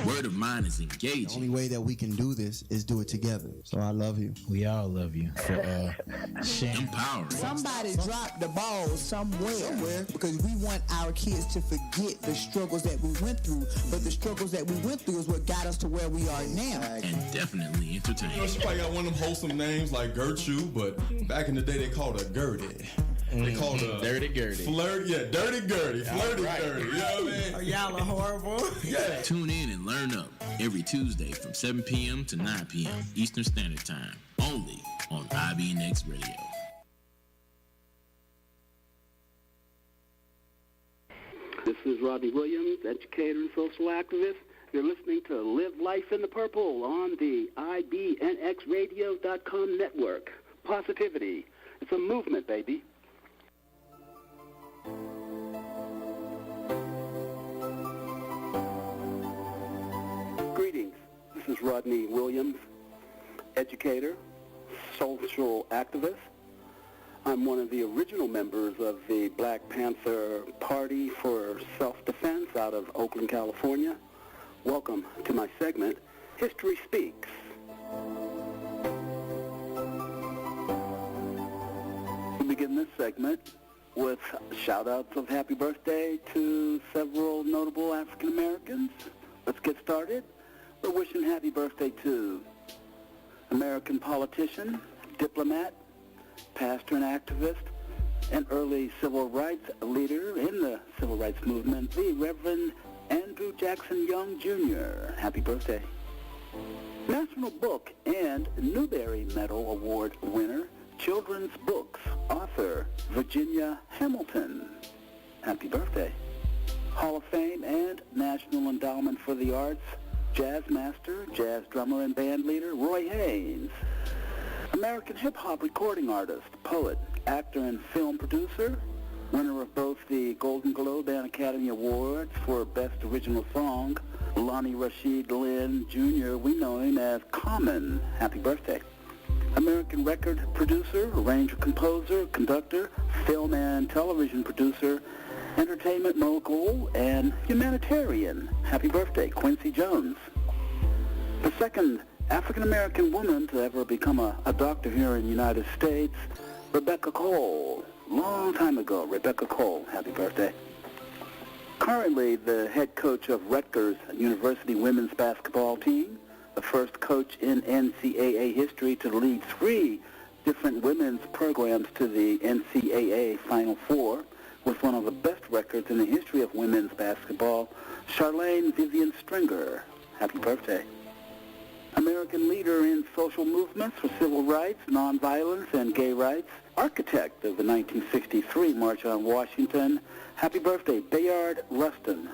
S16: Word of Mind is engaging.
S17: The only way that we can do this is do it together. So I love you. We all love you.
S16: Empowering.
S10: Somebody dropped the ball somewhere because we want our kids to forget the struggles that we went through. But the struggles that we went through is what got us to where we are now.
S16: And definitely entertaining.
S18: She probably got one of them wholesome names like Gertrude, but back in the day they called her Gertie. They call it
S16: Dirty Gertie.
S18: Flirt, yeah, Dirty Gertie. Flirty
S16: right.
S18: Gertie. You know what I mean?
S10: Oh, y'all are horrible.
S18: Yeah.
S16: Tune in and learn up every Tuesday from 7 p.m. to 9 p.m. Eastern Standard Time, only on IBNX Radio.
S19: This is Rodney Williams, educator and social activist. You're listening to Live Life in the Purple on the IBNXradio.com network. Positivity. It's a movement, baby. Greetings. This is Rodney Williams, educator, social activist. I'm one of the original members of the Black Panther Party for Self-Defense out of Oakland, California. Welcome to my segment, History Speaks. We begin this segment with shout-outs of happy birthday to several notable African Americans. Let's get started. We're wishing happy birthday to American politician, diplomat, pastor and activist, and early civil rights leader in the civil rights movement, the Reverend Andrew Jackson Young Jr. Happy birthday. National Book and Newbery Medal Award winner, children's books author Virginia Hamilton. Happy birthday. Hall of Fame and National Endowment for the Arts, jazz master, jazz drummer and band leader Roy Haynes. American hip-hop recording artist, poet, actor, and film producer, winner of both the Golden Globe and Academy Awards for Best Original Song, Lonnie Rashid Lynn Jr., we know him as Common. Happy birthday. American record producer, arranger, composer, conductor, film and television producer, entertainment mogul, and humanitarian. Happy birthday, Quincy Jones. The second African-American woman to ever become a doctor here in the United States, Rebecca Cole. Long time ago, Rebecca Cole. Happy birthday. Currently the head coach of Rutgers University women's basketball team, the first coach in NCAA history to lead 3 different women's programs to the NCAA Final Four, with one of the best records in the history of women's basketball, Charlene Vivian Stringer. Happy birthday. American leader in social movements for civil rights, nonviolence, and gay rights, architect of the 1963 March on Washington. Happy birthday, Bayard Rustin.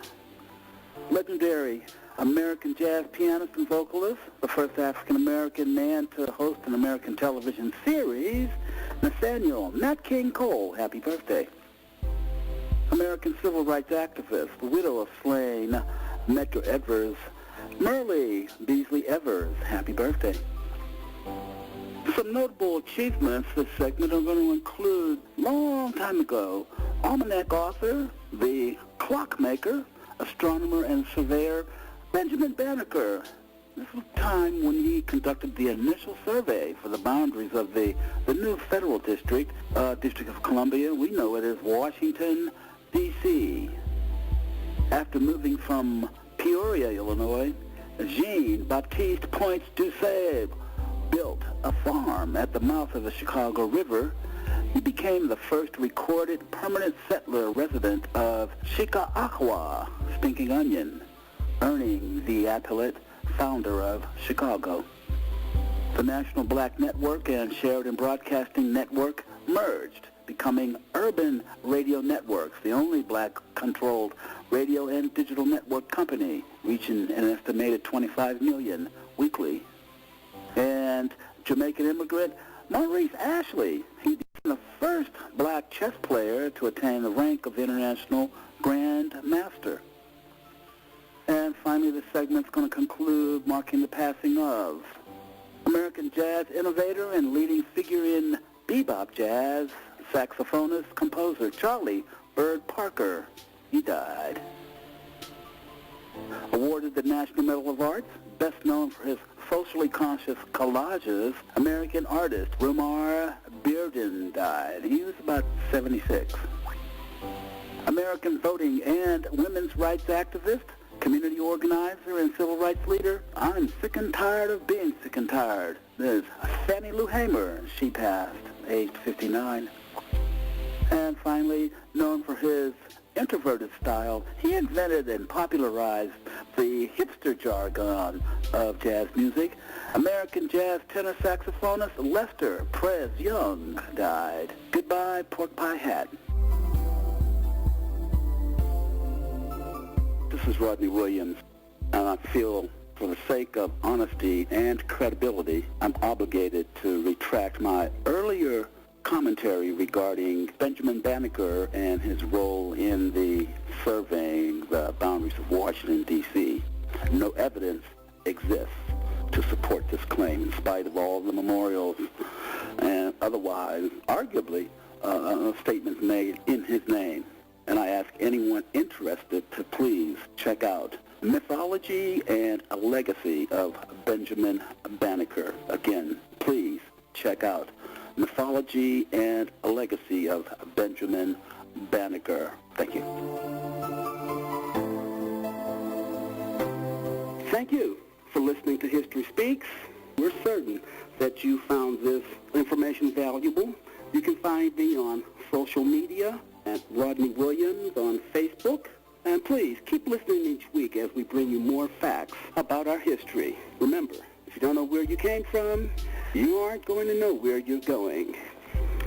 S19: Legendary American jazz pianist and vocalist, the first African-American man to host an American television series, Nathaniel Nat King Cole. Happy birthday. American civil rights activist, the widow of slain Medgar Evers, Merle Beasley Evers. Happy birthday. Some notable achievements this segment are going to include, long time ago, almanac author, the clockmaker, astronomer, and surveyor, Benjamin Banneker. This was the time when he conducted the initial survey for the boundaries of the new federal district, District of Columbia. We know it as Washington, D.C. After moving from Peoria, Illinois, Jean-Baptiste Pointe-du-Sable built a farm at the mouth of the Chicago River. He became the first recorded permanent settler resident of Chickahua, Stinking Onion, earning the epithet founder of Chicago. The National Black Network and Sheridan Broadcasting Network merged, becoming Urban Radio Networks, the only black-controlled radio and digital network company, reaching an estimated 25 million weekly. And Jamaican immigrant Maurice Ashley, he became the first black chess player to attain the rank of International Grand Master. And finally, this segment's going to conclude marking the passing of American jazz innovator and leading figure in bebop jazz, saxophonist, composer Charlie Bird Parker. He died. Awarded the National Medal of Arts, best known for his socially conscious collages, American artist Rumar Bearden died. He was about 76. American voting and women's rights activist, community organizer, and civil rights leader. I'm sick and tired of being sick and tired. There's Fannie Lou Hamer. She passed, aged 59. And finally, known for his introverted style, he invented and popularized the hipster jargon of jazz music. American jazz tenor saxophonist Lester Prez Young died. Goodbye, pork pie hat. This is Rodney Williams, and I feel for the sake of honesty and credibility, I'm obligated to retract my earlier commentary regarding Benjamin Banneker and his role in the surveying the boundaries of Washington, D.C. No evidence exists to support this claim, in spite of all the memorials and otherwise, arguably, statements made in his name. And I ask anyone interested to please check out Mythology and a Legacy of Benjamin Banneker. Again, please check out Mythology and a Legacy of Benjamin Banneker. Thank you. Thank you for listening to History Speaks. We're certain that you found this information valuable. You can find me on social media at Rodney Williams on Facebook. And please keep listening each week as we bring you more facts about our history. Remember, if you don't know where you came from, you aren't going to know where you're going.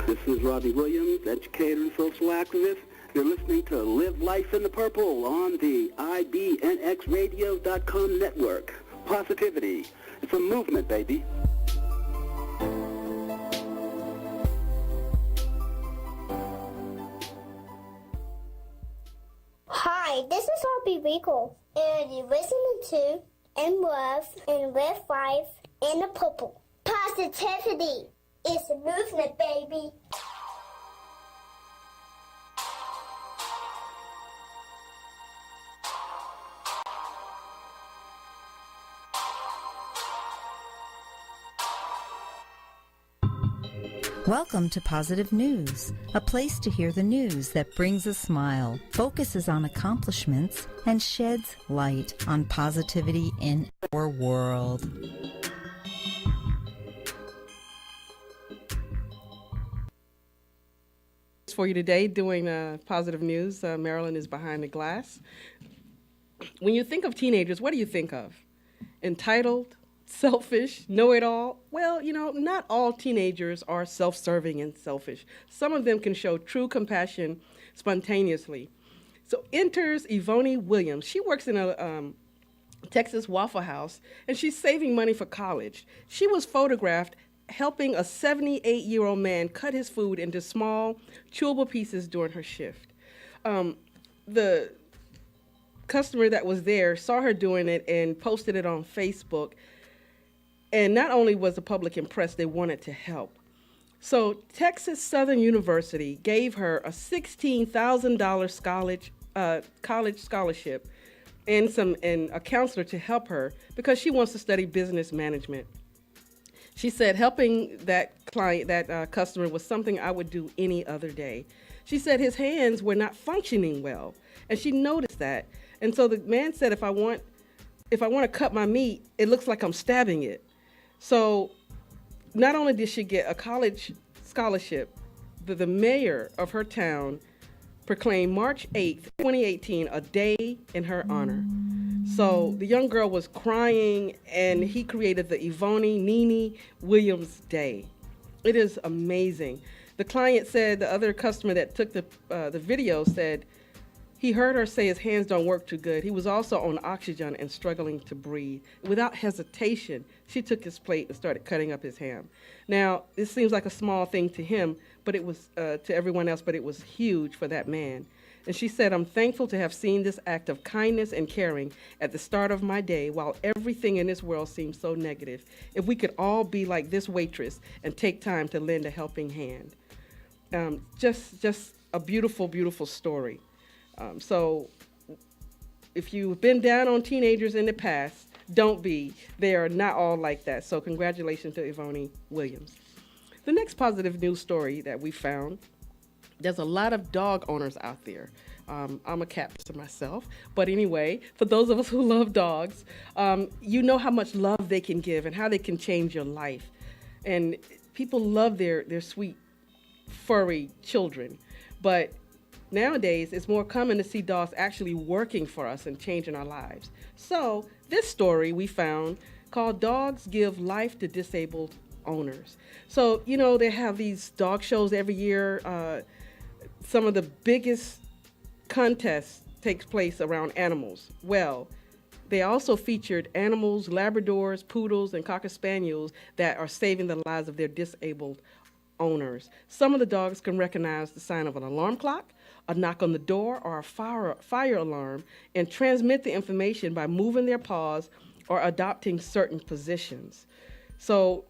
S19: This is Rodney Williams, educator and social activist. You're listening to Live Life in the Purple on the IBNXradio.com network. Positivity. It's a movement, baby.
S11: Hi, this is Robbie Riegel, and you're listening to Mluv and Live Life in the Purple. Positivity is a movement, baby.
S6: Welcome to Positive News, a place to hear the news that brings a smile, focuses on accomplishments, and sheds light on positivity in our world.
S3: For you today, doing Positive News, Marilyn is behind the glass. When you think of teenagers, what do you think of? Entitled? Selfish, know-it-all? Well, you know, not all teenagers are self-serving and selfish. Some of them can show true compassion spontaneously. So enters Yvonne Williams. She works in a Texas Waffle House, and she's saving money for college. She was photographed helping a 78-year-old man cut his food into small, chewable pieces during her shift. The customer that was there saw her doing it and posted it on Facebook. And not only was the public impressed, they wanted to help. So Texas Southern University gave her a $16,000 college scholarship and a counselor to help her because she wants to study business management. She said helping that customer was something I would do any other day. She said his hands were not functioning well, and she noticed that. And so the man said, if I want to cut my meat, it looks like I'm stabbing it. So not only did she get a college scholarship, the mayor of her town proclaimed March 8th, 2018, a day in her honor. So the young girl was crying, and he created the Yvonne Nene Williams Day. It is amazing. The client said, the other customer that took the video said, he heard her say his hands don't work too good. He was also on oxygen and struggling to breathe. Without hesitation, she took his plate and started cutting up his ham. Now, this seems like a small thing to him, but it was to everyone else, but it was huge for that man. And she said, I'm thankful to have seen this act of kindness and caring at the start of my day while everything in this world seems so negative. If we could all be like this waitress and take time to lend a helping hand. Just a beautiful, beautiful story. So if you've been down on teenagers in the past, don't be. They are not all like that. So congratulations to Yvonne Williams. The next positive news story that we found, there's a lot of dog owners out there. I'm a cat person myself. But anyway, for those of us who love dogs, you know how much love they can give and how they can change your life. And people love their sweet, furry children. But nowadays, it's more common to see dogs actually working for us and changing our lives. So this story we found called Dogs Give Life to Disabled Owners. So, you know, they have these dog shows every year. Some of the biggest contests takes place around animals. Well, they also featured animals, Labradors, Poodles, and Cocker Spaniels that are saving the lives of their disabled owners. Some of the dogs can recognize the sign of an alarm clock, a knock on the door, or a fire alarm, and transmit the information by moving their paws or adopting certain positions. So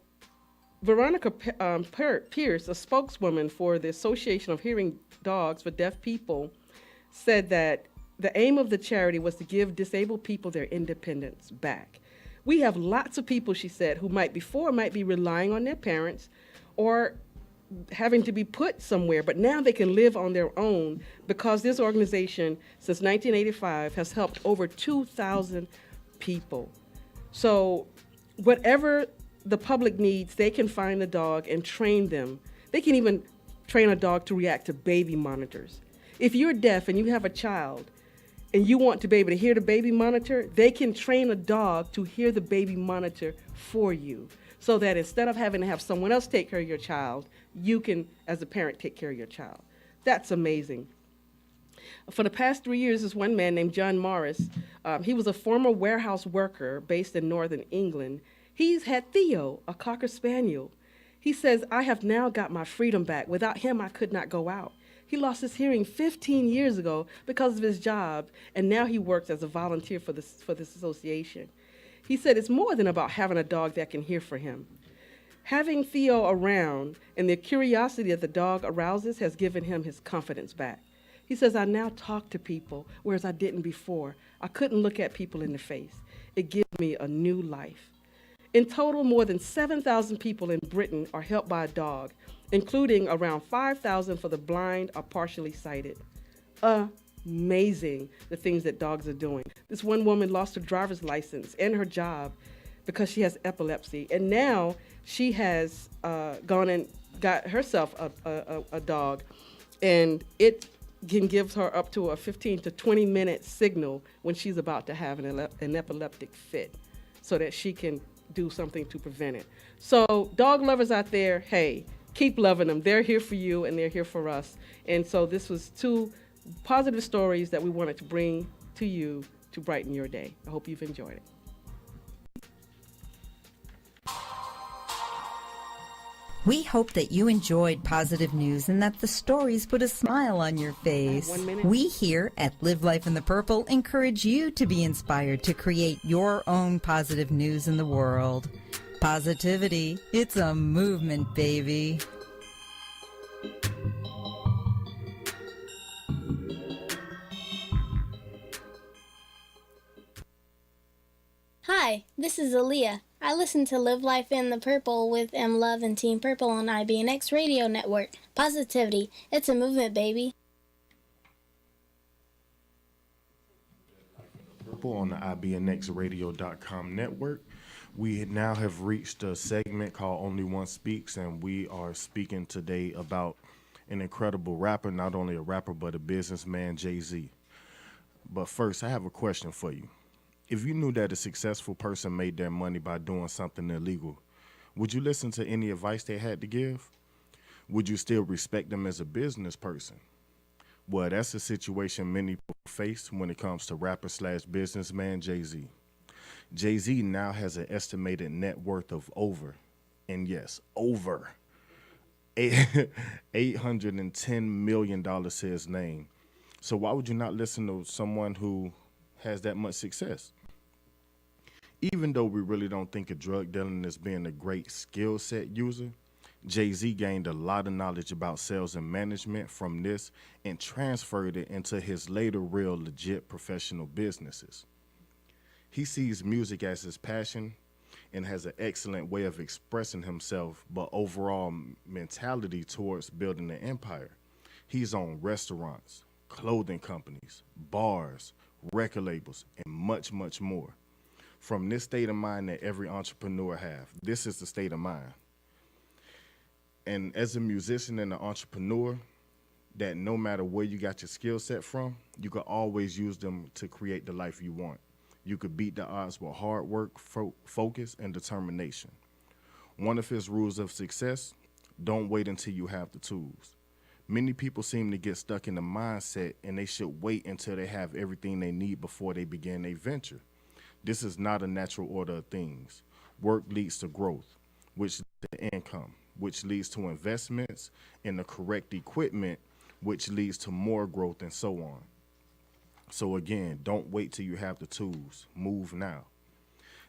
S3: Veronica Pierce, a spokeswoman for the Association of Hearing Dogs for Deaf People, said that the aim of the charity was to give disabled people their independence back. We have lots of people, she said, who might be relying on their parents or having to be put somewhere, but now they can live on their own because this organization, since 1985, has helped over 2,000 people. So whatever the public needs, they can find the dog and train them. They can even train a dog to react to baby monitors. If you're deaf and you have a child and you want to be able to hear the baby monitor, they can train a dog to hear the baby monitor for you, so that instead of having to have someone else take care of your child, you can, as a parent, take care of your child. That's amazing. For the past 3 years, this one man named John Morris, he was a former warehouse worker based in northern England. He's had Theo, a Cocker Spaniel. He says, "I have now got my freedom back. Without him, I could not go out." He lost his hearing 15 years ago because of his job, and now he works as a volunteer for this association. He said it's more than about having a dog that can hear for him. Having Theo around and the curiosity that the dog arouses has given him his confidence back. He says, "I now talk to people, whereas I didn't before. I couldn't look at people in the face. It gives me a new life." In total, more than 7,000 people in Britain are helped by a dog, including around 5,000 for the blind or partially sighted. Amazing, the things that dogs are doing. This one woman lost her driver's license and her job because she has epilepsy, and now she has gone and got herself a dog, and it can give her up to a 15 to 20 minute signal when she's about to have an epileptic fit, so that she can do something to prevent it. So dog lovers out there, hey, keep loving them. They're here for you and they're here for us. And so this was 2 positive stories that we wanted to bring to you to brighten your day. I hope you've enjoyed it.
S6: We hope that you enjoyed positive news and that the stories put a smile on your face.
S3: 1 minute.
S6: We here at Live Life in the Purple encourage you to be inspired to create your own positive news in the world. Positivity, it's a movement, baby.
S20: Hi, this is Aaliyah. I listen to Live Life in the Purple with Mluv and Team Purple on IBNX Radio Network. Positivity, it's a movement, baby.
S4: Purple on the IBNXradio.com network. We now have reached a segment called Only One Speaks, and we are speaking today about an incredible rapper, not only a rapper, but a businessman, Jay-Z. But first, I have a question for you. If you knew that a successful person made their money by doing something illegal, would you listen to any advice they had to give? Would you still respect them as a business person? Well, that's a situation many people face when it comes to rapper/businessman Jay-Z. Jay-Z now has an estimated net worth of over $810 million to his name. So why would you not listen to someone who has that much success? Even though we really don't think of drug dealing as being a great skill set user, Jay-Z gained a lot of knowledge about sales and management from this and transferred it into his later real legit professional businesses. He sees music as his passion and has an excellent way of expressing himself, but overall mentality towards building an empire. He's on restaurants, clothing companies, bars, record labels, and much, much more. From this state of mind that every entrepreneur have, this is the state of mind. And as a musician and an entrepreneur, that no matter where you got your skill set from, you could always use them to create the life you want. You could beat the odds with hard work, focus, and determination. One of his rules of success: don't wait until you have the tools. Many people seem to get stuck in the mindset and they should wait until they have everything they need before they begin a venture. This is not a natural order of things. Work leads to growth, which leads to income, which leads to investments in the correct equipment, which leads to more growth, and so on. So again, don't wait till you have the tools. Move now.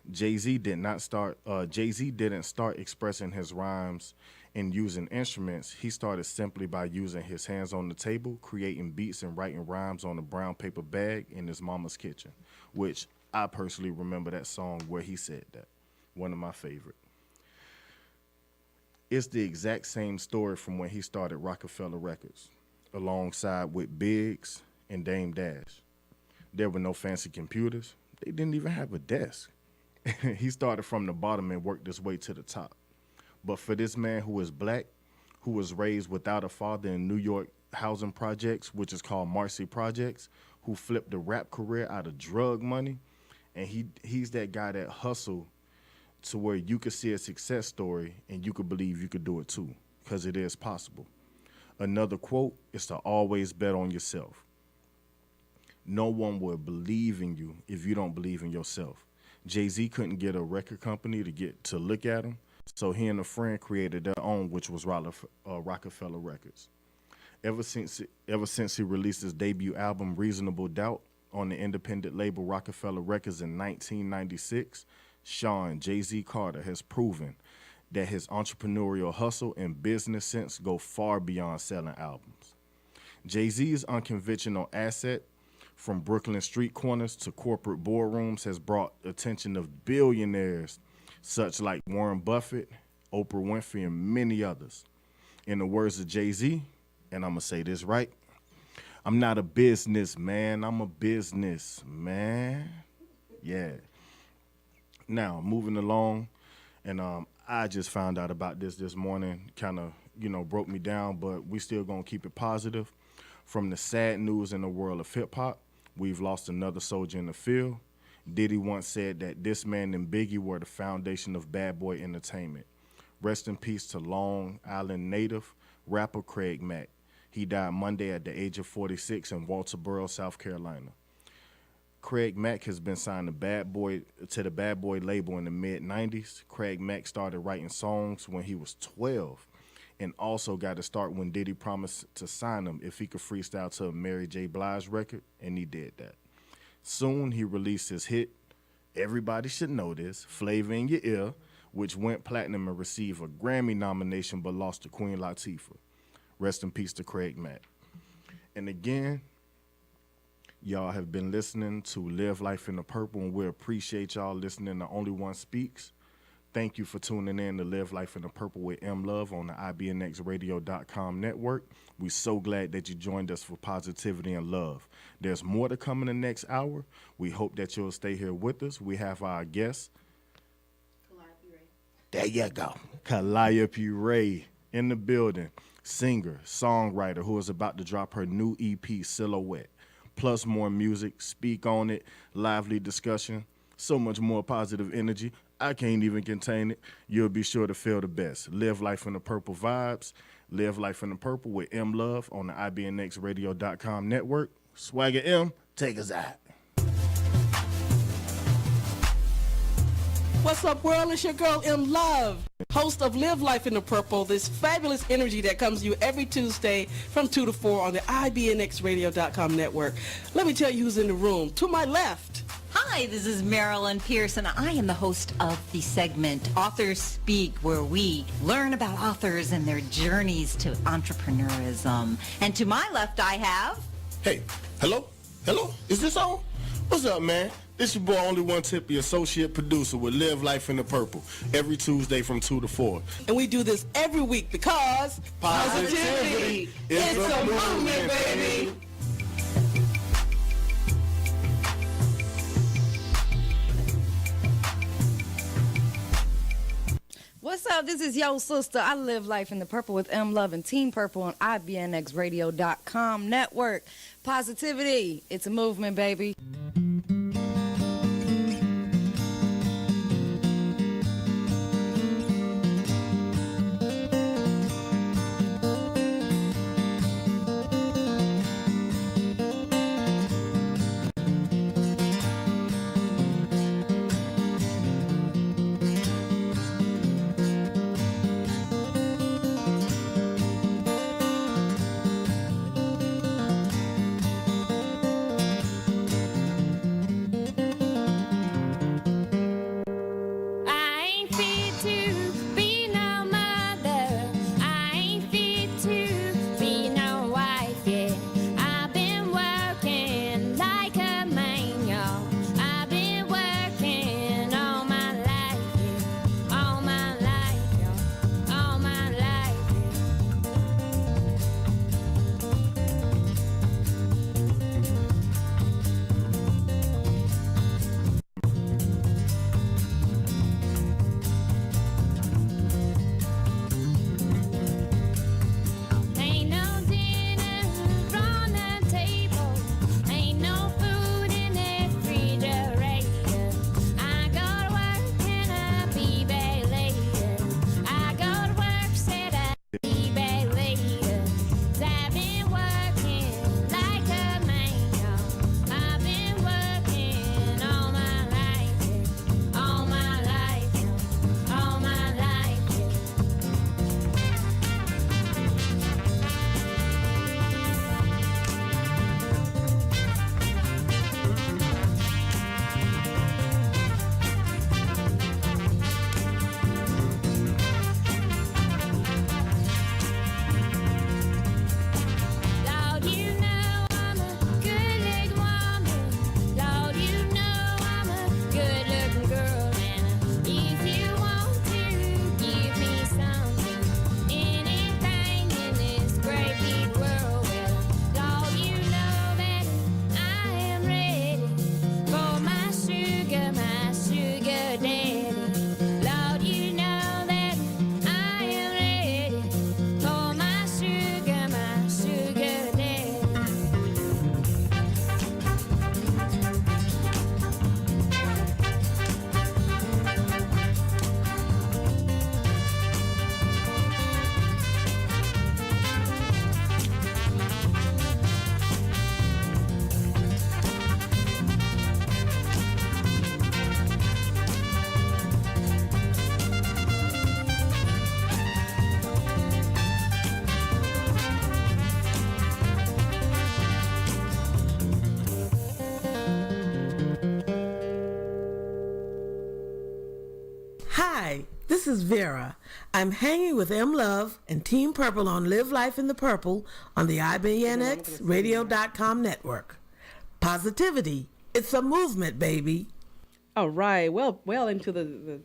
S4: Jay-Z didn't start expressing his rhymes and using instruments. He started simply by using his hands on the table, creating beats and writing rhymes on a brown paper bag in his mama's kitchen, which I personally remember that song where he said that. One of my favorite. It's the exact same story from when he started Rockefeller Records, alongside with Biggs and Dame Dash. There were no fancy computers. They didn't even have a desk. He started from the bottom and worked his way to the top. But for this man who is black, who was raised without a father in New York housing projects, which is called Marcy Projects, who flipped a rap career out of drug money, and he's that guy that hustled to where you could see a success story and you could believe you could do it too, because it is possible. Another quote is to always bet on yourself. No one will believe in you if you don't believe in yourself. Jay-Z couldn't get a record company to look at him, so he and a friend created their own, which was Rockefeller Records. Ever since he released his debut album, Reasonable Doubt, on the independent label Rockefeller Records in 1996, Sean Jay-Z Carter has proven that his entrepreneurial hustle and business sense go far beyond selling albums. Jay-Z's unconventional asset, from Brooklyn street corners to corporate boardrooms, has brought attention of billionaires such like Warren Buffett, Oprah Winfrey, and many others. In the words of Jay-Z, and I'm going to say this right, I'm not a businessman, I'm a businessman. Yeah. Now, moving along, and I just found out about this morning, kind of, broke me down, but we still going to keep it positive. From the sad news in the world of hip-hop, we've lost another soldier in the field. Diddy once said that this man and Biggie were the foundation of bad boy entertainment. Rest in peace to Long Island native rapper Craig Mack. He died Monday at the age of 46 in Walterboro, South Carolina. Craig Mack has been signed to the Bad Boy label in the mid-90s. Craig Mack started writing songs when he was 12 and also got to start when Diddy promised to sign him if he could freestyle to a Mary J. Blige record, and he did that. Soon he released his hit, everybody should know this, Flavor in Your Ear, which went platinum and received a Grammy nomination but lost to Queen Latifah. Rest in peace to Craig Mack. And again, y'all have been listening to Live Life in the Purple, and we appreciate y'all listening to Only One Speaks. Thank you for tuning in to Live Life in the Purple with Mluv on the IBNXradio.com network. We're so glad that you joined us for positivity and love. There's more to come in the next hour. We hope that you'll stay here with us. We have our guest. There you go. Calliope Ray in the building. Singer, songwriter who is about to drop her new EP, Silhouette. Plus more music, speak on it, lively discussion, so much more positive energy. I can't even contain it. You'll be sure to feel the best. Live Life in the Purple vibes. Live Life in the Purple with Mluv on the IBNXradio.com network. Swagger M, take us out.
S3: What's up, world? It's your girl, Mluv, host of Live Life in the Purple, this fabulous energy that comes to you every Tuesday from 2 to 4 on the IBNXradio.com network. Let me tell you who's in the room. To my left.
S6: Hi, this is Marilyn Pierce, and I am the host of the segment Authors Speak, where we learn about authors and their journeys to entrepreneurism. And to my left, I have...
S4: Hey, hello? Is this on? What's up, man? This your boy, Only One Tippy, associate producer with Live Life in the Purple, every Tuesday from 2 to 4.
S3: And we do this every week because positivity is a movement, baby.
S9: What's up? This is Yo Sister. I live life in the purple with Mluv and Team Purple on IBNXradio.com network. Positivity. It's a movement, baby.
S21: Hi, this is Vera. I'm hanging with Mluv and Team Purple on Live Life in the Purple on the IBNX Radio.com network. Positivity. It's a movement, baby.
S3: All right. Well into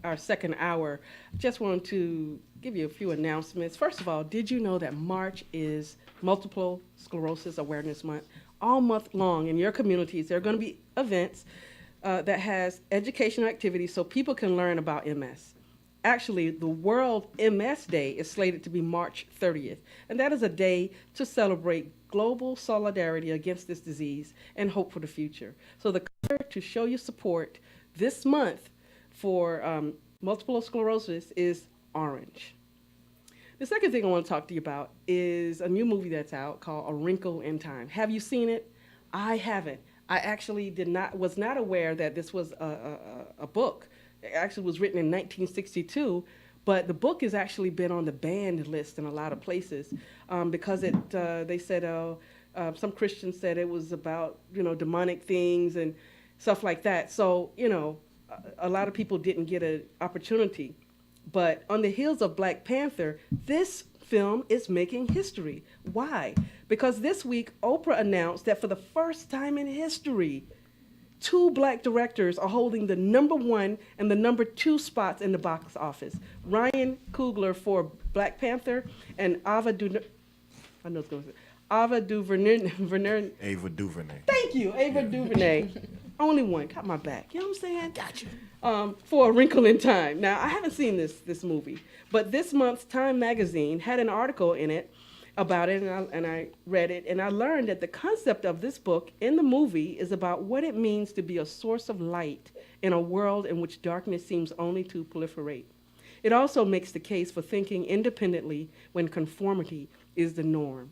S3: our second hour. Just wanted to give you a few announcements. First of all, did you know that March is Multiple Sclerosis Awareness Month? All month long in your communities, there are going to be events that has educational activities so people can learn about MS. Actually, the World MS Day is slated to be March 30th, and that is a day to celebrate global solidarity against this disease and hope for the future. So the color to show your support this month for multiple sclerosis is orange. The second thing I want to talk to you about is a new movie that's out called A Wrinkle in Time. Have you seen it? I haven't. I actually was not aware that this was a book. It actually was written in 1962, but the book has actually been on the banned list in a lot of places because they said some Christians said it was about demonic things and stuff like that. So a lot of people didn't get an opportunity. But on the heels of Black Panther, this film is making history. Why? Because this week, Oprah announced that for the first time in history, 2 Black directors are holding the #1 and the #2 spots in the box office. Ryan Coogler for Black Panther and Ava DuVernay.
S4: Ava DuVernay.
S3: Thank you, Ava DuVernay. only one, got my back. You know what I'm saying? Got you. For A Wrinkle in Time. Now, I haven't seen this movie, but this month's Time magazine had an article in it about it, and I read it, and I learned that the concept of this book in the movie is about what it means to be a source of light in a world in which darkness seems only to proliferate. It also makes the case for thinking independently when conformity is the norm.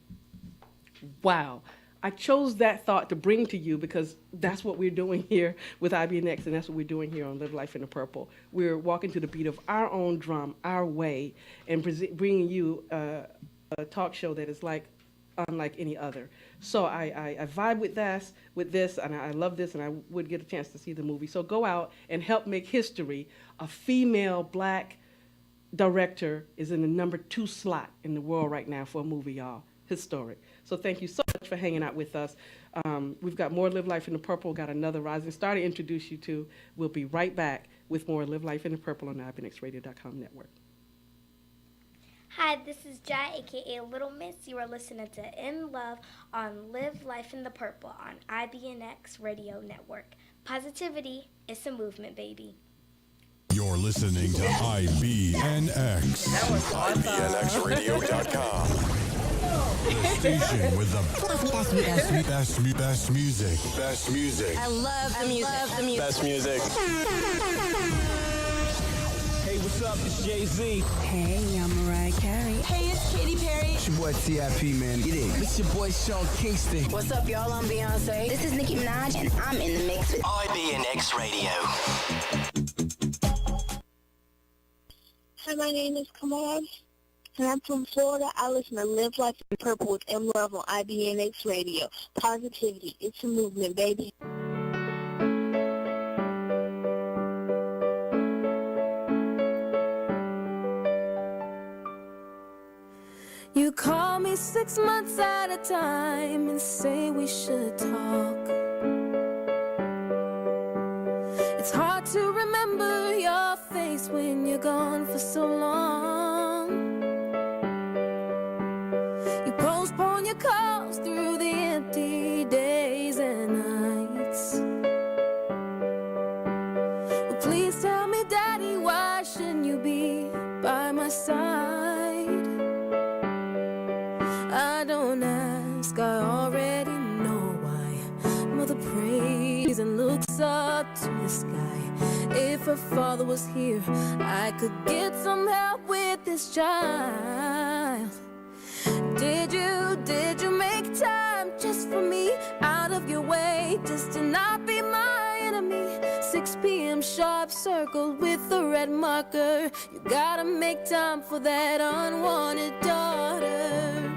S3: Wow. I chose that thought to bring to you because that's what we're doing here with IBNX, and that's what we're doing here on Live Life in the Purple. We're walking to the beat of our own drum, our way, and bringing you a talk show that is unlike any other. So I vibe with this, and I love this, and I would get a chance to see the movie. So go out and help make history. A female black director is in the number 2 slot in the world right now for a movie, y'all. Historic. So thank you so much for hanging out with us. We've got more Live Life in the Purple, got another Rising Star to introduce you to. We'll be right back with more Live Life in the Purple on the IBNXradio.com network.
S14: Hi, this is Jai, aka Little Miss. You are listening to In Love on Live Life in the Purple on IBNX Radio Network. Positivity, it's a movement, baby.
S1: You're listening to IBNX. IBNXradio.com. The station with the best music. Best music.
S5: I love the music.
S22: Best music.
S5: Hey, what's up? It's Jay-Z.
S8: Hey, I'm Mariah Carey.
S5: Hey, it's Katy Perry.
S22: It's your boy T.I.P., man. Get in.
S5: It's your boy Sean Kingston.
S22: What's up, y'all? I'm Beyonce.
S11: This is Nicki Minaj, and I'm in the mix with
S22: IBNX Radio.
S23: Hi, my name is Kamal, and I'm from Florida. I listen to Live Life in Purple with Mluv on IBNX Radio. Positivity, it's a movement, baby.
S24: You call me 6 months at a time and say we should talk. It's hard to remember your face when you're gone for so long. You postpone your calls through the empty days and nights. Well, please tell me, Daddy, why shouldn't you be by my side? I don't ask, I already know why. Mother prays and looks up to the sky. If her father was here, I could get some help with this child. Did you make time just for me? Out of your way, just to not be my enemy. 6 p.m. sharp, circled with a red marker. You gotta make time for that unwanted daughter.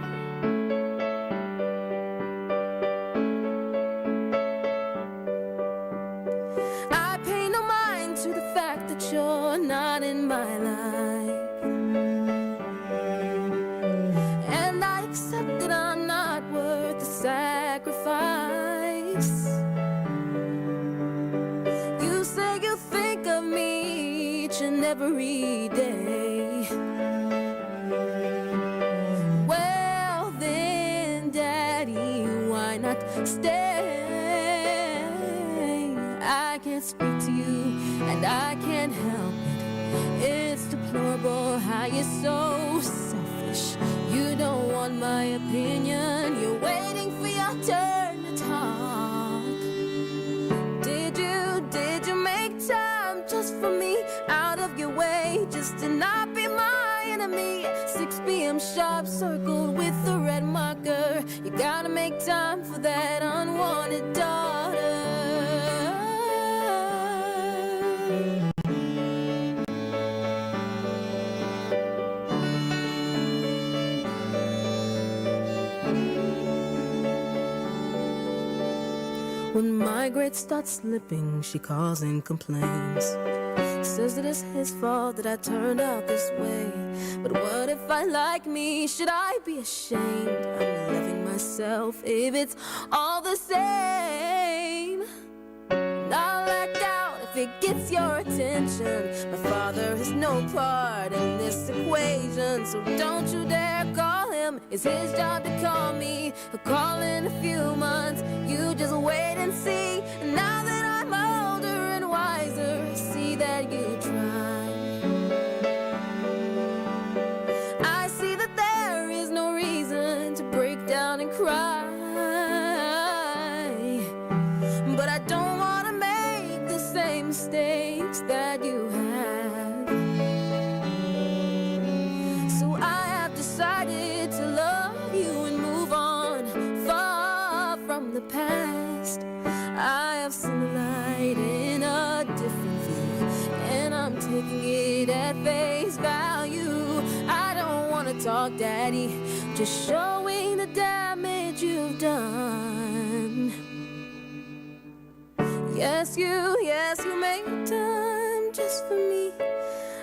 S24: I pay no mind to the fact that you're not in my life, and I accept that I'm not worth the sacrifice. You say you think of me each and every day. Well then, Daddy, why not stay? I can't speak to you, and I can't help it. It's deplorable how you're so selfish. You don't want my opinion, you're waiting for your turn to talk. Did you make time just for me? Out of your way, just to not be my enemy. 6 p.m. sharp, circled with a red marker. You gotta make time for that unwanted daughter. When my grades start slipping, she calls and complains. Says that it's his fault that I turned out this way. But what if I like me? Should I be ashamed? I'm loving myself if it's all the same. And I'll act out if it gets your attention. My father has no part in this equation, so don't you dare call him. It's his job to call me. He'll call in a few months. You just wait and see. And now that I'm down and cry. But I don't want to make the same mistakes that you have. So I have decided to love you and move on far from the past. I have seen the light in a different view, and I'm taking it at face value. I don't want to talk, Daddy, just showing the damage you've done. Yes, you make time just for me,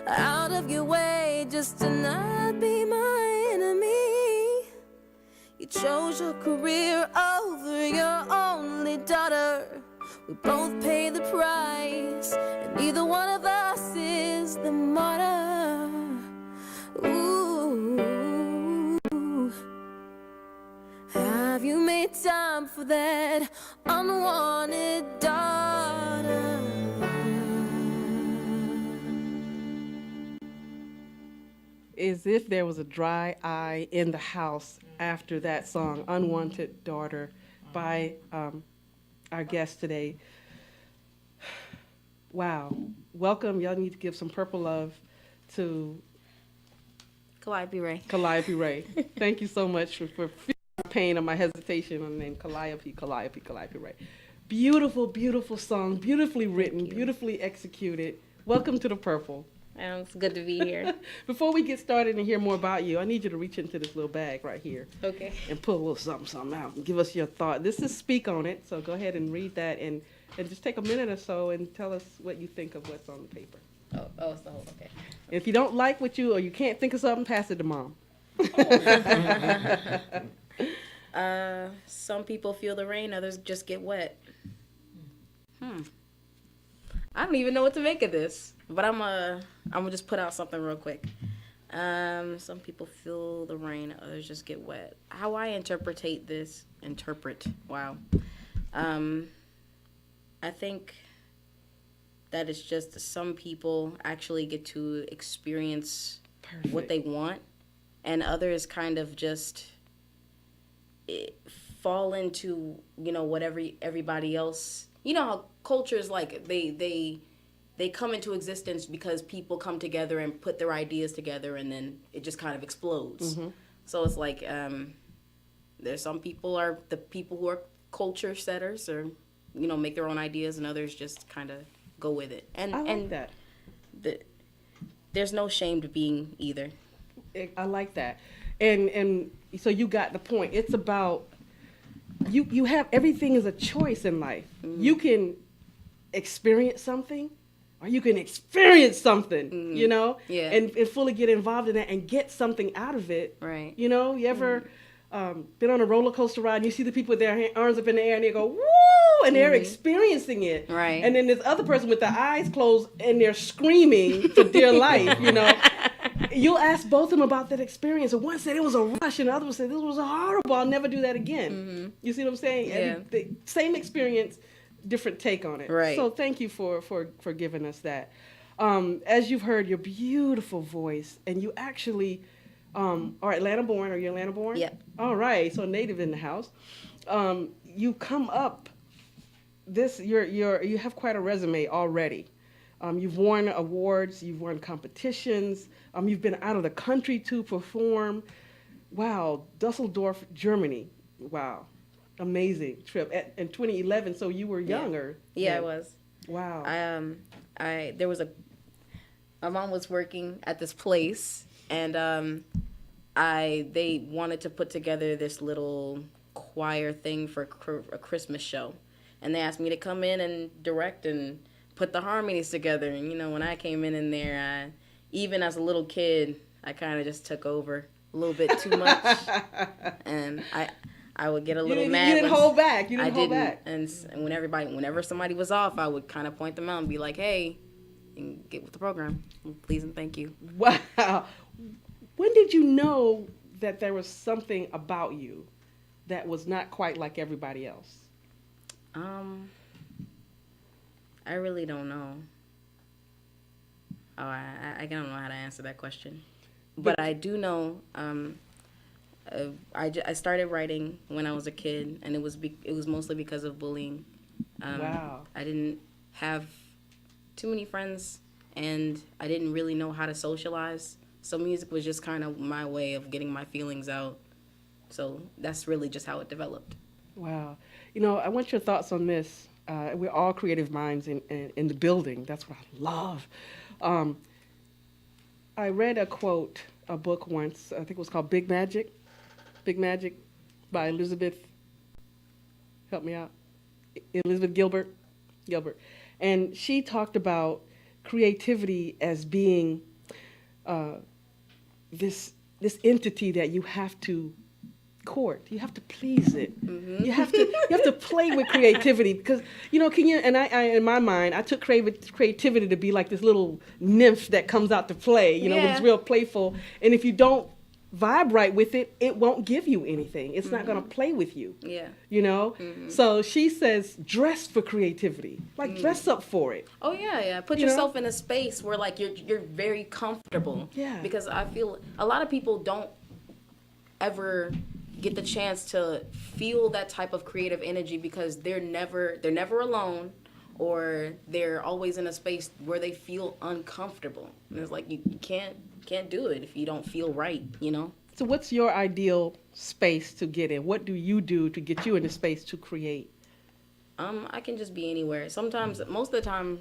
S24: out of your way just to not be my enemy. You chose your career over your only daughter. We both pay the price, and neither one of us is the martyr. Ooh, have you made time for that unwanted daughter?
S3: As if there was a dry eye in the house after that song, Unwanted Daughter, by our guest today. Wow. Welcome. Y'all need to give some purple love to
S2: Calliope Ray.
S3: Calliope Ray. Thank you so much for feeling my pain and my hesitation on the name Calliope Ray. Beautiful, beautiful song, beautifully written, beautifully executed. Welcome to the purple.
S2: It's good to be here.
S3: Before we get started and hear more about you, I need you to reach into this little bag right here.
S2: Okay.
S3: And pull a little something out and give us your thought. This is Speak On It, so go ahead and read that and just take a minute or so and tell us what you think of what's on the paper.
S2: Oh, so okay.
S3: If you don't like what you, or you can't think of something, pass it to Mom.
S2: Some people feel the rain, others just get wet. I don't even know what to make of this, but I'm gonna just put out something real quick. Some people feel the rain, others just get wet. How I interpret this, wow. I think that it's just some people actually get to experience what they want, and others kind of just fall into, whatever everybody else. You know how culture is like, they come into existence because people come together and put their ideas together, and then it just kind of explodes.
S3: Mm-hmm.
S2: So it's like there's some people are the people who are culture setters, or make their own ideas, and others just kind of go with it. And
S3: I like that.
S2: There's no shame to being either.
S3: I like that. And so you got the point. It's about you have everything is a choice in life. Mm-hmm. You can experience something, or you can experience something,
S2: Yeah.
S3: and fully get involved in that and get something out of it.
S2: Right.
S3: You ever been on a roller coaster ride and you see the people with their arms up in the air and they go, woo, and they're experiencing it.
S2: Right.
S3: And then this other person with their eyes closed and they're screaming for dear life, You'll ask both of them about that experience. And one said it was a rush, and the other one said this was horrible. I'll never do that again. Mm-hmm. You see what I'm saying?
S2: Yeah.
S3: The same experience, different take on it.
S2: Right.
S3: So thank you for giving us that. As you've heard, your beautiful voice, and you actually are Atlanta born. Are you Atlanta born?
S2: Yep.
S3: All right. So native in the house. You come up. You have quite a resume already. You've won awards. You've won competitions. You've been out of the country to perform. Wow, Dusseldorf, Germany. Wow, amazing trip. In 2011, so you were younger.
S2: Yeah, I was.
S3: Wow.
S2: My mom was working at this place, and they wanted to put together this little choir thing for a Christmas show, and they asked me to come in and direct and put the harmonies together. And when I came in there, even as a little kid, I kind of just took over a little bit too much, and I would get a little mad.
S3: You didn't hold back.
S2: And whenever somebody was off, I would kind of point them out and be like, "Hey, and get with the program, please and thank you."
S3: Wow. When did you know that there was something about you that was not quite like everybody else?
S2: I really don't know. I don't know how to answer that question. But I do know, I started writing when I was a kid, and it was mostly because of bullying.
S3: Wow.
S2: I didn't have too many friends, and I didn't really know how to socialize. So music was just kind of my way of getting my feelings out. So that's really just how it developed.
S3: Wow. You know, I want your thoughts on this. We're all creative minds in the building. That's what I love. I read a book once, I think it was called Big Magic by Elizabeth, help me out, Elizabeth Gilbert. And she talked about creativity as being this entity that you have to court. You have to please it.
S2: Mm-hmm.
S3: You have to play with creativity because I in my mind I took creativity to be like this little nymph that comes out to play. It's real playful. And if you don't vibe right with it, it won't give you anything. It's not going to play with you.
S2: Yeah.
S3: Mm-hmm. So she says, dress for creativity. Like dress up for it.
S2: Oh yeah. Put yourself in a space where like you're very comfortable.
S3: Yeah.
S2: Because I feel a lot of people don't ever get the chance to feel that type of creative energy because they're never alone, or they're always in a space where they feel uncomfortable. And it's like you can't do it if you don't feel right,
S3: So what's your ideal space to get in? What do you do to get you in the space to create?
S2: I can just be anywhere. Sometimes, most of the time,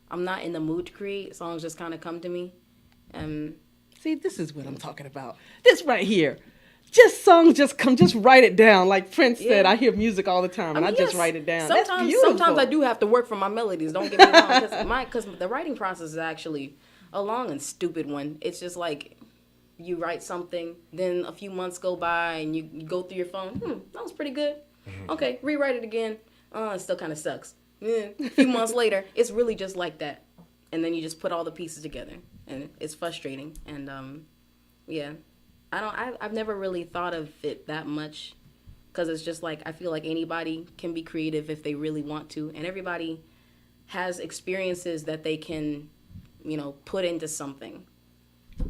S2: I'm not in the mood to create. Songs just kind of come to me.
S3: See, this is what I'm talking about. This right here. Songs just come, just write it down. Like Prince said, I hear music all the time, and I just write it down. That's beautiful.
S2: Sometimes I do have to work for my melodies. Don't get me wrong, because the writing process is actually a long and stupid one. It's just like you write something, then a few months go by, and you go through your phone. That was pretty good. Okay, rewrite it again. It still kind of sucks. A few months later, it's really just like that, and then you just put all the pieces together, and it's frustrating. And yeah. I've never really thought of it that much because it's just like I feel like anybody can be creative if they really want to, and everybody has experiences that they can, put into something.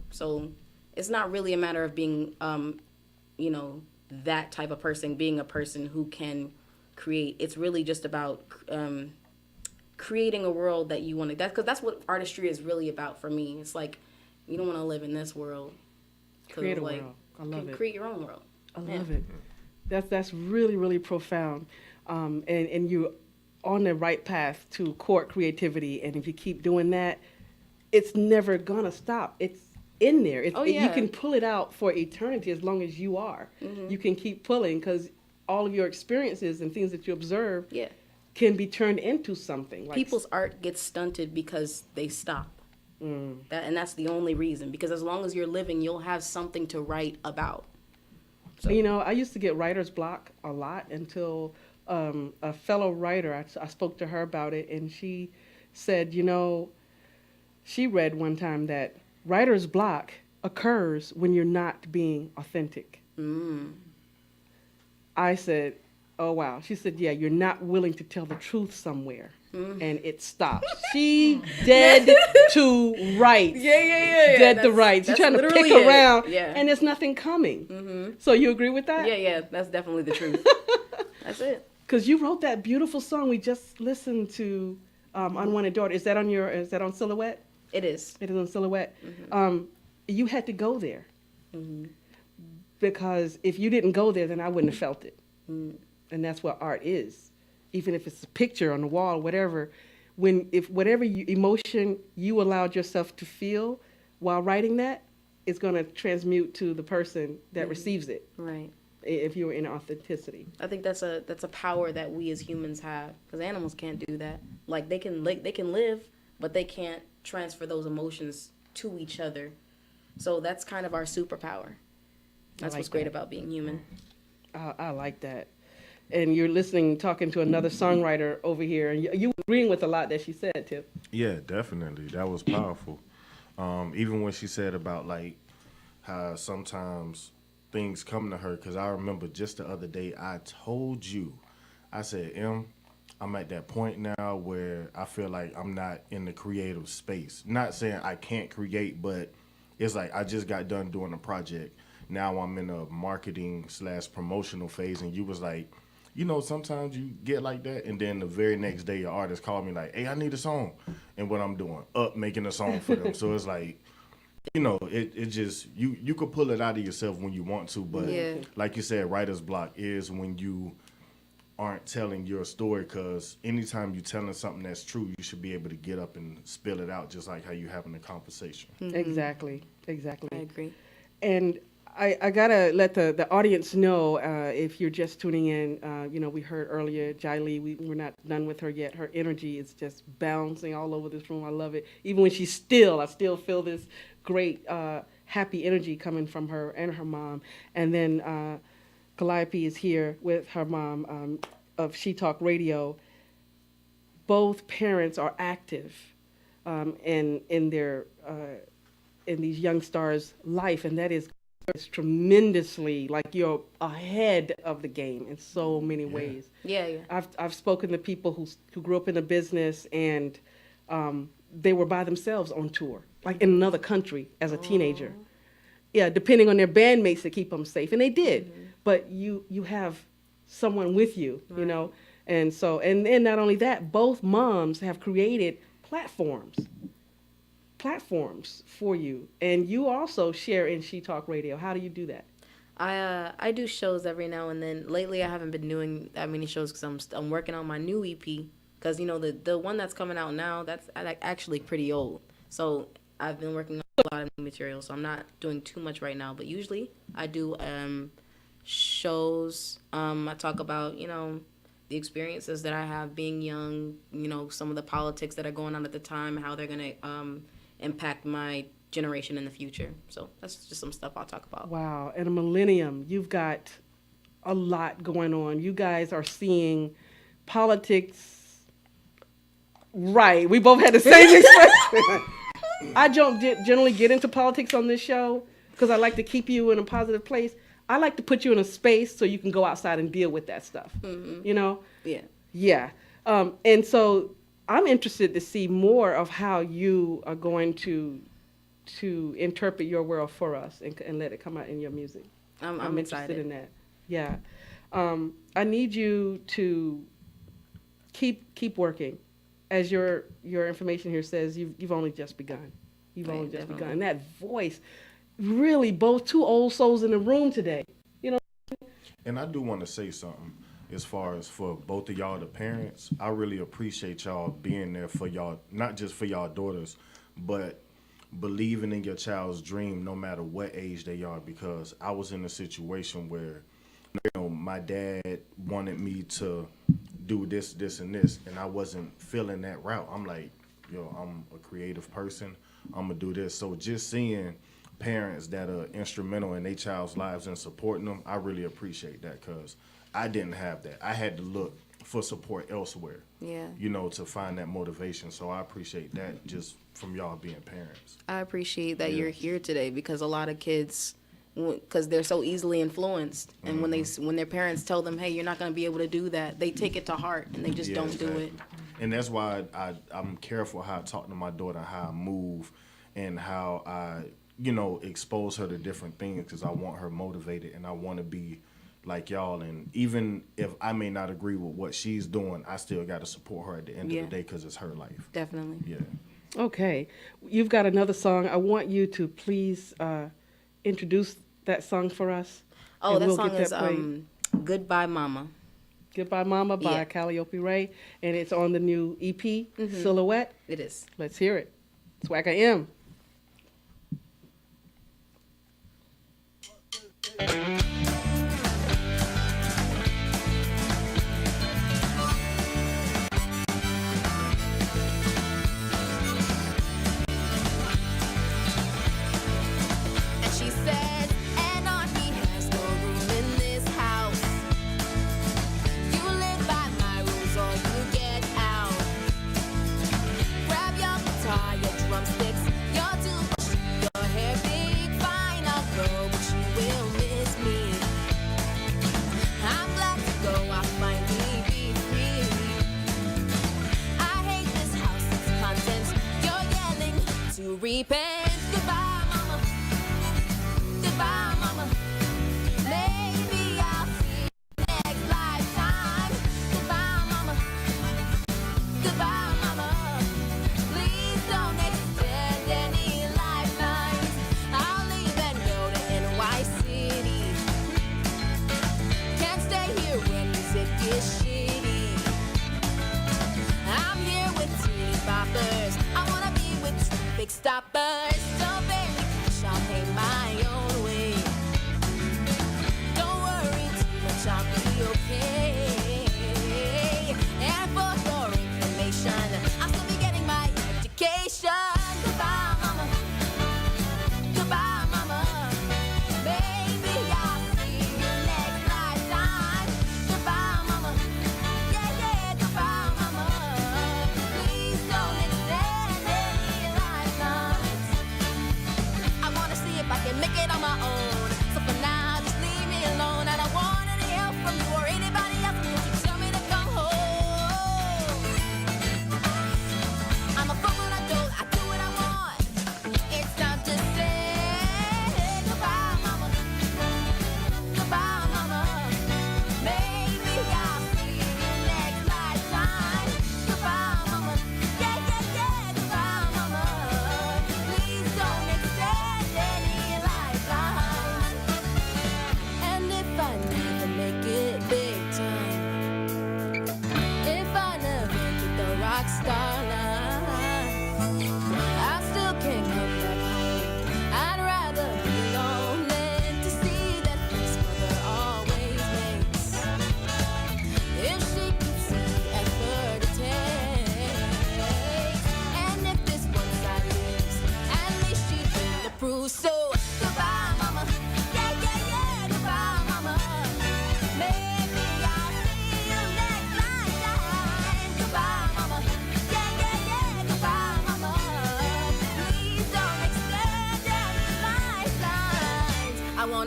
S2: So it's not really a matter of being, that type of person, being a person who can create. It's really just about creating a world that you want to. Because that's what artistry is really about for me. It's like you don't want to live in this world.
S3: Create a world. I love it.
S2: Create your own world.
S3: I love it. That's really, really profound. And you're on the right path to court creativity. And if you keep doing that, it's never going to stop. It's in there. You can pull it out for eternity as long as you are. Mm-hmm. You can keep pulling because all of your experiences and things that you observe can be turned into something.
S2: People's art gets stunted because they stop. And that's the only reason, because as long as you're living, you'll have something to write about.
S3: So. I used to get writer's block a lot until a fellow writer, I spoke to her about it, and she said, she read one time that writer's block occurs when you're not being authentic. I said, oh, wow. She said, yeah, you're not willing to tell the truth somewhere. And it stops. She dead to rights.
S2: Yeah.
S3: Dead to rights. You're trying to pick around, and there's nothing coming. So you agree with that?
S2: Yeah. That's definitely the truth. That's it.
S3: Because you wrote that beautiful song we just listened to, "Unwanted Daughter." Is that on Silhouette?
S2: It is.
S3: It is on Silhouette. You had to go there because if you didn't go there, then I wouldn't have felt it. And that's what art is. Even if it's a picture on the wall, whatever, whatever emotion you allowed yourself to feel while writing that is going to transmute to the person that receives it.
S2: Right.
S3: If you were in authenticity.
S2: I think that's a power that we as humans have, because animals can't do that. Like they can live, but they can't transfer those emotions to each other. So that's kind of our superpower. That's what's great about being human.
S3: I like that. And you're talking to another songwriter over here, and you agreeing with a lot that she said, Tip.
S4: Yeah, definitely. That was powerful. Even when she said about like how sometimes things come to her, because I remember just the other day I told you, I said, I'm at that point now where I feel like I'm not in the creative space. Not saying I can't create, but it's like I just got done doing a project now I'm in a marketing / promotional phase, and you was like, you know, sometimes you get like that, and then the very next day your artist called me like, hey, I need a song. And what I'm doing, making a song for them. So it's like, you know, it just, you could pull it out of yourself when you want to, but like you said, writer's block is when you aren't telling your story, because anytime you're telling something that's true, you should be able to get up and spill it out, just like how you having a conversation.
S3: Exactly.
S2: I agree.
S3: And I gotta let the audience know, if you're just tuning in, you know, we heard earlier, Jai Lee, we're not done with her yet. Her energy is just bouncing all over this room. I love it. Even when she's still, I still feel this great, happy energy coming from her and her mom. And then Calliope is here with her mom of She Talk Radio. Both parents are active in their in these young stars' life, and that is tremendously, like, you're ahead of the game in so many ways.
S2: Yeah.
S3: I've spoken to people who grew up in a business, and they were by themselves on tour, like in another country as a teenager. Yeah, depending on their bandmates to keep them safe, and they did. But you have someone with you, you know, and so and not only that, both moms have created platforms for you, and you also share in She Talk Radio. How do you do that?
S2: I do shows every now and then. Lately, I haven't been doing that many shows because I'm working on my new EP. Because, you know, the one that's coming out now, that's actually pretty old. So I've been working on a lot of new material, so I'm not doing too much right now. But usually I do shows. I talk about, you know, the experiences that I have being young, you know, some of the politics that are going on at the time, how they're going to impact my generation in the future. So that's just some stuff I'll talk about.
S3: Wow. In a millennium, you've got a lot going on. You guys are seeing politics. Right. We both had the same expression. I don't generally get into politics on this show because I like to keep you in a positive place. I like to put you in a space so you can go outside and deal with that stuff. You know?
S2: Yeah.
S3: Yeah. And so I'm interested to see more of how you are going to interpret your world for us and let it come out in your music.
S2: I'm
S3: interested in that. Yeah. I need you to keep working. As your information here says, you've only just begun. You've only just begun. And that voice, really, both two old souls in the room today. You know.
S4: And I do want to say something as far as for both of y'all, the parents. I really appreciate y'all being there for y'all, not just for y'all daughters, but believing in your child's dream no matter what age they are. Because I was in a situation where, you know, my dad wanted me to do this, and this, and I wasn't feeling that route. I'm like, yo, I'm a creative person. I'm gonna do this. So just seeing parents that are instrumental in their child's lives and supporting them, I really appreciate that, because I didn't have that. I had to look for support elsewhere.
S2: Yeah.
S4: You know, to find that motivation. So I appreciate that just from y'all being parents.
S2: I appreciate that you're here today, because a lot of kids, because they're so easily influenced, and when their parents tell them, hey, you're not going to be able to do that, they take it to heart and they just don't do it.
S4: And that's why I'm careful how I talk to my daughter, how I move, and how I, you know, expose her to different things, because I want her motivated and I want to be like y'all. And even if I may not agree with what she's doing, I still got to support her at the end of the day, because it's her life.
S2: Definitely.
S4: Yeah.
S3: Okay. You've got another song. I want you to please introduce that song for us.
S2: Oh, that song is Goodbye Mama.
S3: Goodbye Mama by Calliope Ray, and it's on the new EP, Silhouette.
S2: It is.
S3: Let's hear it. Swagger M.
S24: Drumsticks,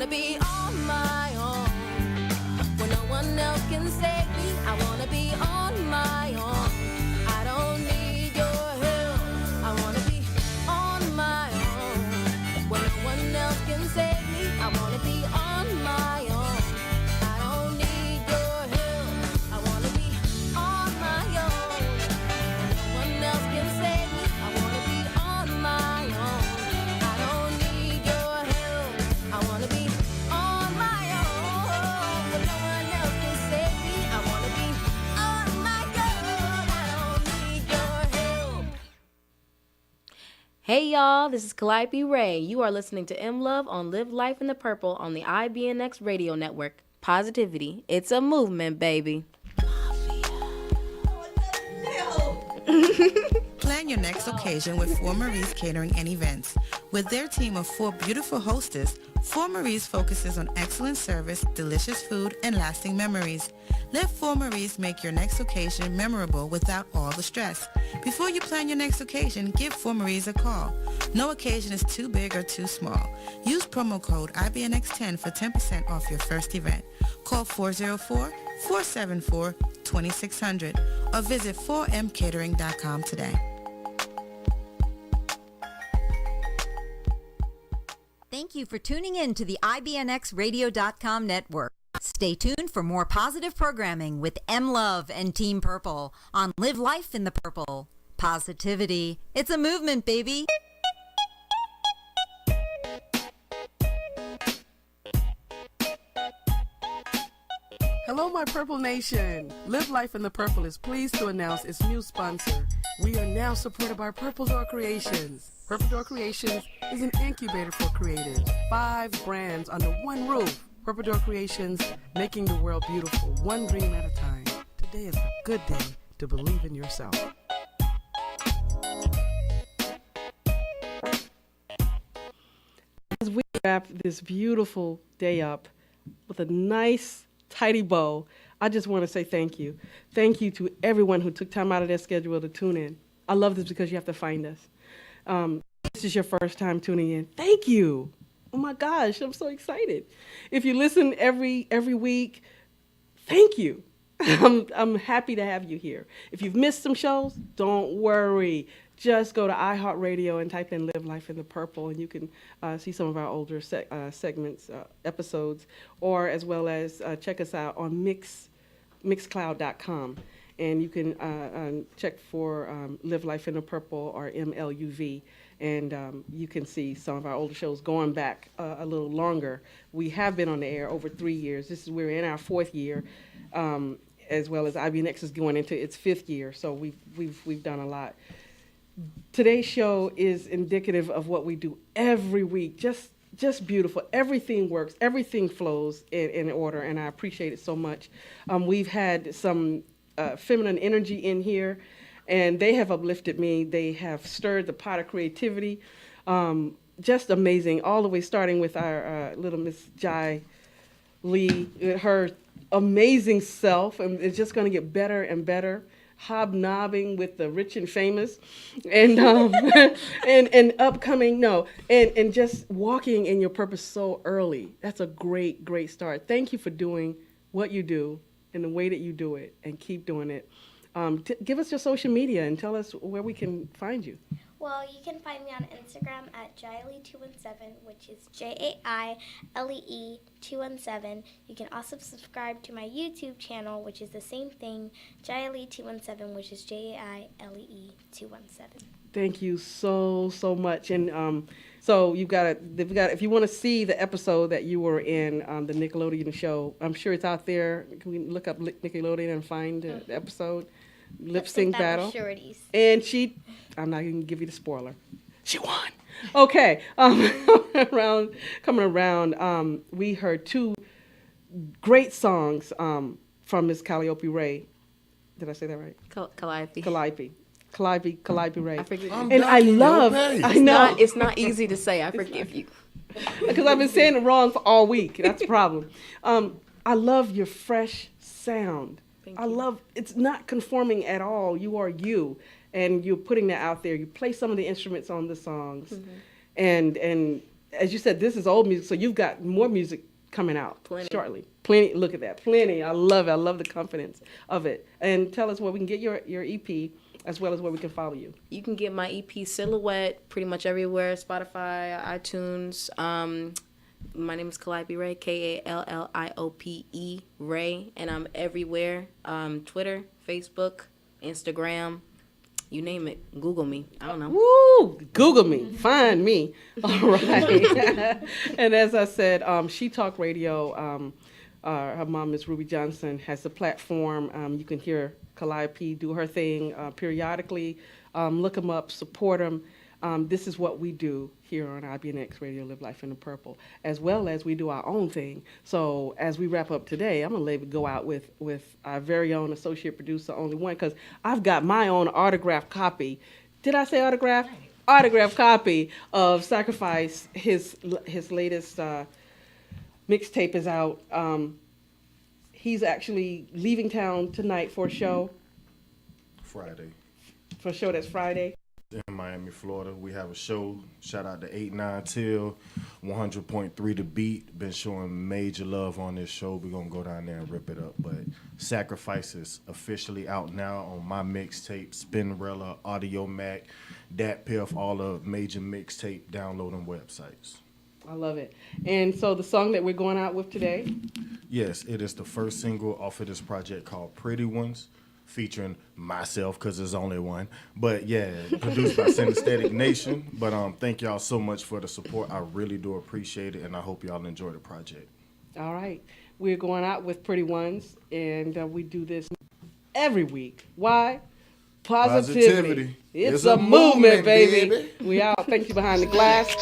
S24: wanna be on my own. When no one else can save me, I wanna be on my own. I don't need your help. I wanna be on my own. When no one else can save me, I wanna be on my own. I don't need your help. I wanna be on my own. When no one else can save me, I wanna be on my own. I don't need your help. I wanna be on my own. When no one else can save me, I wanna be on my own. I don't need your help.
S2: Hey y'all, this is Calliope Ray. You are listening to Mluv on Live Life in the Purple on the IBNX radio network. Positivity, it's a movement, baby.
S7: Plan your next occasion with Four Marie's Catering and Events. With their team of 4 beautiful hostess, Four Marie's focuses on excellent service, delicious food, and lasting memories. Let Four Marie's make your next occasion memorable without all the stress. Before you plan your next occasion, give Four Marie's a call. No occasion is too big or too small. Use promo code IBNX10 for 10% off your first event. Call 404-474-2600 or visit 4mcatering.com today.
S6: Thank you for tuning in to the IBNXradio.com network. Stay tuned for more positive programming with Mluv and Team Purple on Live Life in the Purple. Positivity. It's a movement, baby.
S3: Hello, my Purple Nation. Live Life in the Purple is pleased to announce its new sponsor. We are now supported by Purple Door Creations. Purple Door Creations is an incubator for creatives. 5 brands under one roof. Purple Door Creations, making the world beautiful, one dream at a time. Today is a good day to believe in yourself. As we wrap this beautiful day up with a nice, tidy bow, I just want to say thank you. Thank you to everyone who took time out of their schedule to tune in. I love this because you have to find us. This is your first time tuning in. Thank you. Oh my gosh, I'm so excited. If you listen every week, thank you. I'm happy to have you here. If you've missed some shows, don't worry. Just go to iHeartRadio and type in Live Life in the Purple, and you can see some of our older segments, episodes, or as well as check us out on mixcloud.com. And you can check for Live Life in the Purple or MLUV, and you can see some of our older shows going back a little longer. We have been on the air over 3 years. We're in our 4th year, as well as IBNX is going into its 5th year. So we've done a lot. Today's show is indicative of what we do every week. Just beautiful. Everything works. Everything flows in order, and I appreciate it so much. We've had some feminine energy in here, and they have uplifted me. They have stirred the pot of creativity. Just amazing, all the way starting with our little Miss Jai Lee, her amazing self, and it's just going to get better and better. Hobnobbing with the rich and famous, and and upcoming, and just walking in your purpose so early. That's a great start. Thank you for doing what you do in the way that you do it, and keep doing it. Give us your social media and tell us where we can find you.
S14: Well, you can find me on Instagram at Jaile217, which is JAILEE217. You can also subscribe to my YouTube channel, which is the same thing, Jaile217, which is JAILEE217.
S3: Thank you so much. And so if you want to see the episode that you were in, the Nickelodeon show, I'm sure it's out there. Can we look up Nickelodeon and find the episode? Lip sync battle. And I'm not going to give you the spoiler. She won. Okay. Coming around, we heard 2 great songs from Miss Calliope Ray. Did I say that right? Calliope Ray.
S2: I forgive you.
S3: And I know.
S2: It's not easy to say. I forgive you.
S3: Because I've been saying it wrong for all week. That's the problem. I love your fresh sound. It's not conforming at all. You are you, and you're putting that out there. You play some of the instruments on the songs, and as you said, this is old music, so you've got more music coming out shortly. Plenty. Look at that. Plenty. I love it. I love the confidence of it. And tell us where we can get your EP, as well as where we can follow you.
S2: You can get my EP Silhouette pretty much everywhere, Spotify, iTunes. My name is Calliope Ray, Kalliope Ray, and I'm everywhere. Twitter, Facebook, Instagram, you name it. Google me. I don't know.
S3: Woo! Google me. Find me. All right. And as I said, She Talk Radio, her mom, Miss Ruby Johnson, has a platform. You can hear Calliope do her thing periodically. Look them up, support them. This is what we do here on IBNX Radio, Live Life in the Purple, as well as we do our own thing. So as we wrap up today, I'm going to let it go out with our very own associate producer, Only One, because I've got my own autographed copy. Did I say autograph? Autographed copy of Sacrifice. His latest mixtape is out. He's actually leaving town tonight for a show.
S4: Friday.
S3: For a show that's Friday.
S4: In Miami, Florida. We have a show. Shout out to 89 Till, 100.3 The Beat. Been showing major love on this show. We're going to go down there and rip it up. But Sacrifice is officially out now on my mixtape, Spinrilla, Audio Mac, Dat Piff, all the major mixtape downloading websites.
S3: I love it. And so the song that we're going out with today?
S4: Yes, it is the first single off of this project called Pretty Ones, featuring myself, because there's only one. But yeah, produced by Synesthetic Nation. But thank y'all so much for the support. I really do appreciate it, and I hope y'all enjoy the project.
S3: All right. We're going out with Pretty Ones, and we do this every week. Why? Positivity. It's a movement, baby. We out. Thank you behind the glass.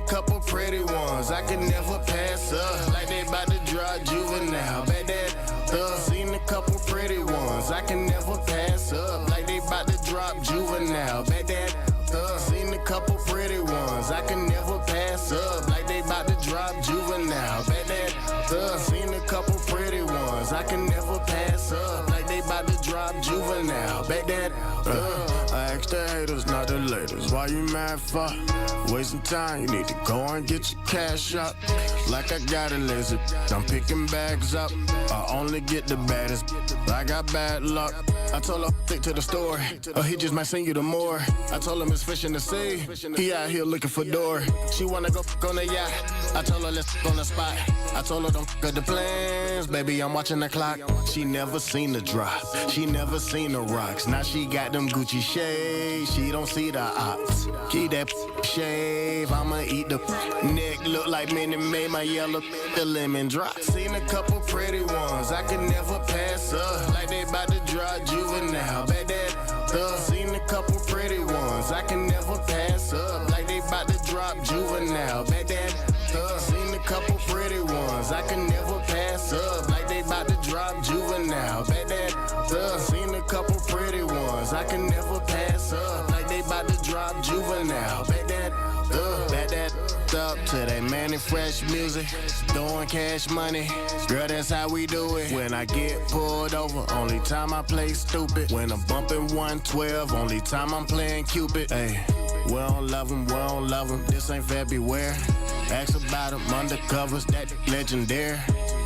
S12: Couple pretty ones I could never pass up, like they about to drop juvenile. Bet that seen a couple pretty ones I can never pass up, like they about to drop juvenile. Bet that seen a couple pretty ones I can never pass up, like they about to drop juvenile. Bet that seen a couple pretty ones I can never pass up, like they about to drop juvenile. Bet that I asked the haters, not the latest. Why you mad for? Wasting time, you need to go and get your cash up. Like I got a lazy, I'm picking bags up. I only get the baddest, I got bad luck. I told her, stick to the story, or he just might send you the more. I told him it's fish in the sea, he out here looking for door. She wanna go on the yacht, I told her let's on the spot. I told her don't at the plans, baby I'm watching the clock. She never seen the drop, she never seen the rocks. Now she got them Gucci shades, she don't see the ops. Keep that shave, I'ma eat the neck. Look like Minnie made my yellow, the lemon drop. Seen a couple pretty ones I could never pass up, like they about to drop juvenile. Bet that seen a couple pretty ones I can never pass up, like they about to drop juvenile. Bet that seen a couple pretty ones I can never pass up, like they about to drop juvenile. Bet that seen a couple pretty ones I can never pass up, like they about to drop juvenile. Bet that up to that Manny Fresh music, throwing cash money. Girl, that's how we do it. When I get pulled over, only time I play stupid. When I'm bumping 112, only time I'm playing Cupid. Hey, we don't love him, we don't love him. This ain't February. Ask about him, undercovers, that legendary.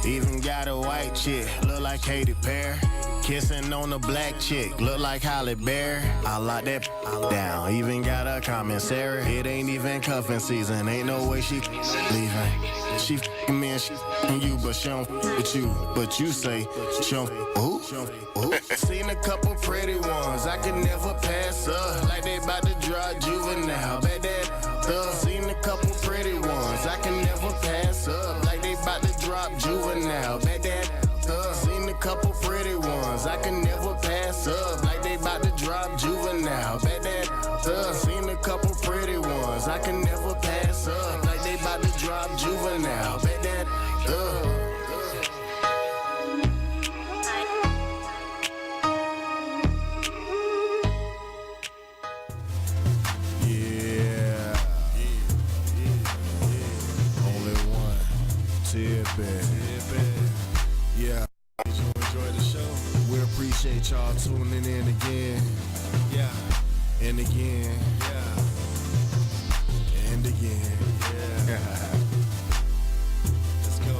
S12: Even got a white chick, look like Katy Perry. Kissing on a black chick, look like Halle Berry. I lock that down, even got a commissary. It ain't even cuffing season, ain't no way she leaving. She f***ing me and she f***ing you, but she don't f*** with you. But you say, she don't who? Seen a couple pretty ones I could never pass up, like they about to drop juvenile. Bet that seen a couple pretty ones I can never pass up, like they about to drop juvenile. Bet that seen a couple pretty ones I can never pass up, like they about to drop juvenile. Bet that seen a couple pretty ones I can never pass up, like they about to drop juvenile. Bet that Appreciate y'all tuning in again. Yeah. And again. Yeah. And again. Yeah. Let's go.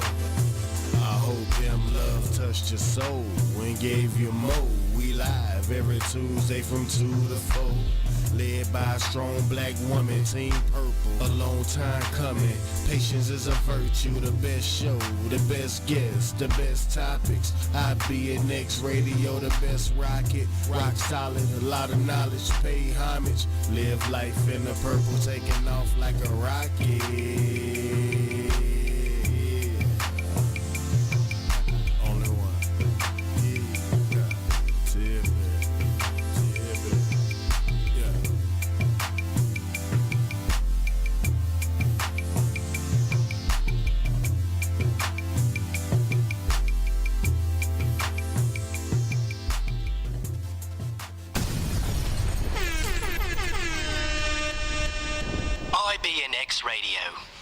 S12: I hope Mluv touched your soul and gave you more. We live every Tuesday from 2 to 4. Led by a strong black woman, Team Purple. A long time coming. Patience is a virtue. The best show, the best guests, the best topics. IBNX Radio, the best rocket. Rock solid, a lot of knowledge. Pay homage. Live life in the purple, taking off like a rocket. Only one. Yeah. Tip it.
S22: IBNX Radio.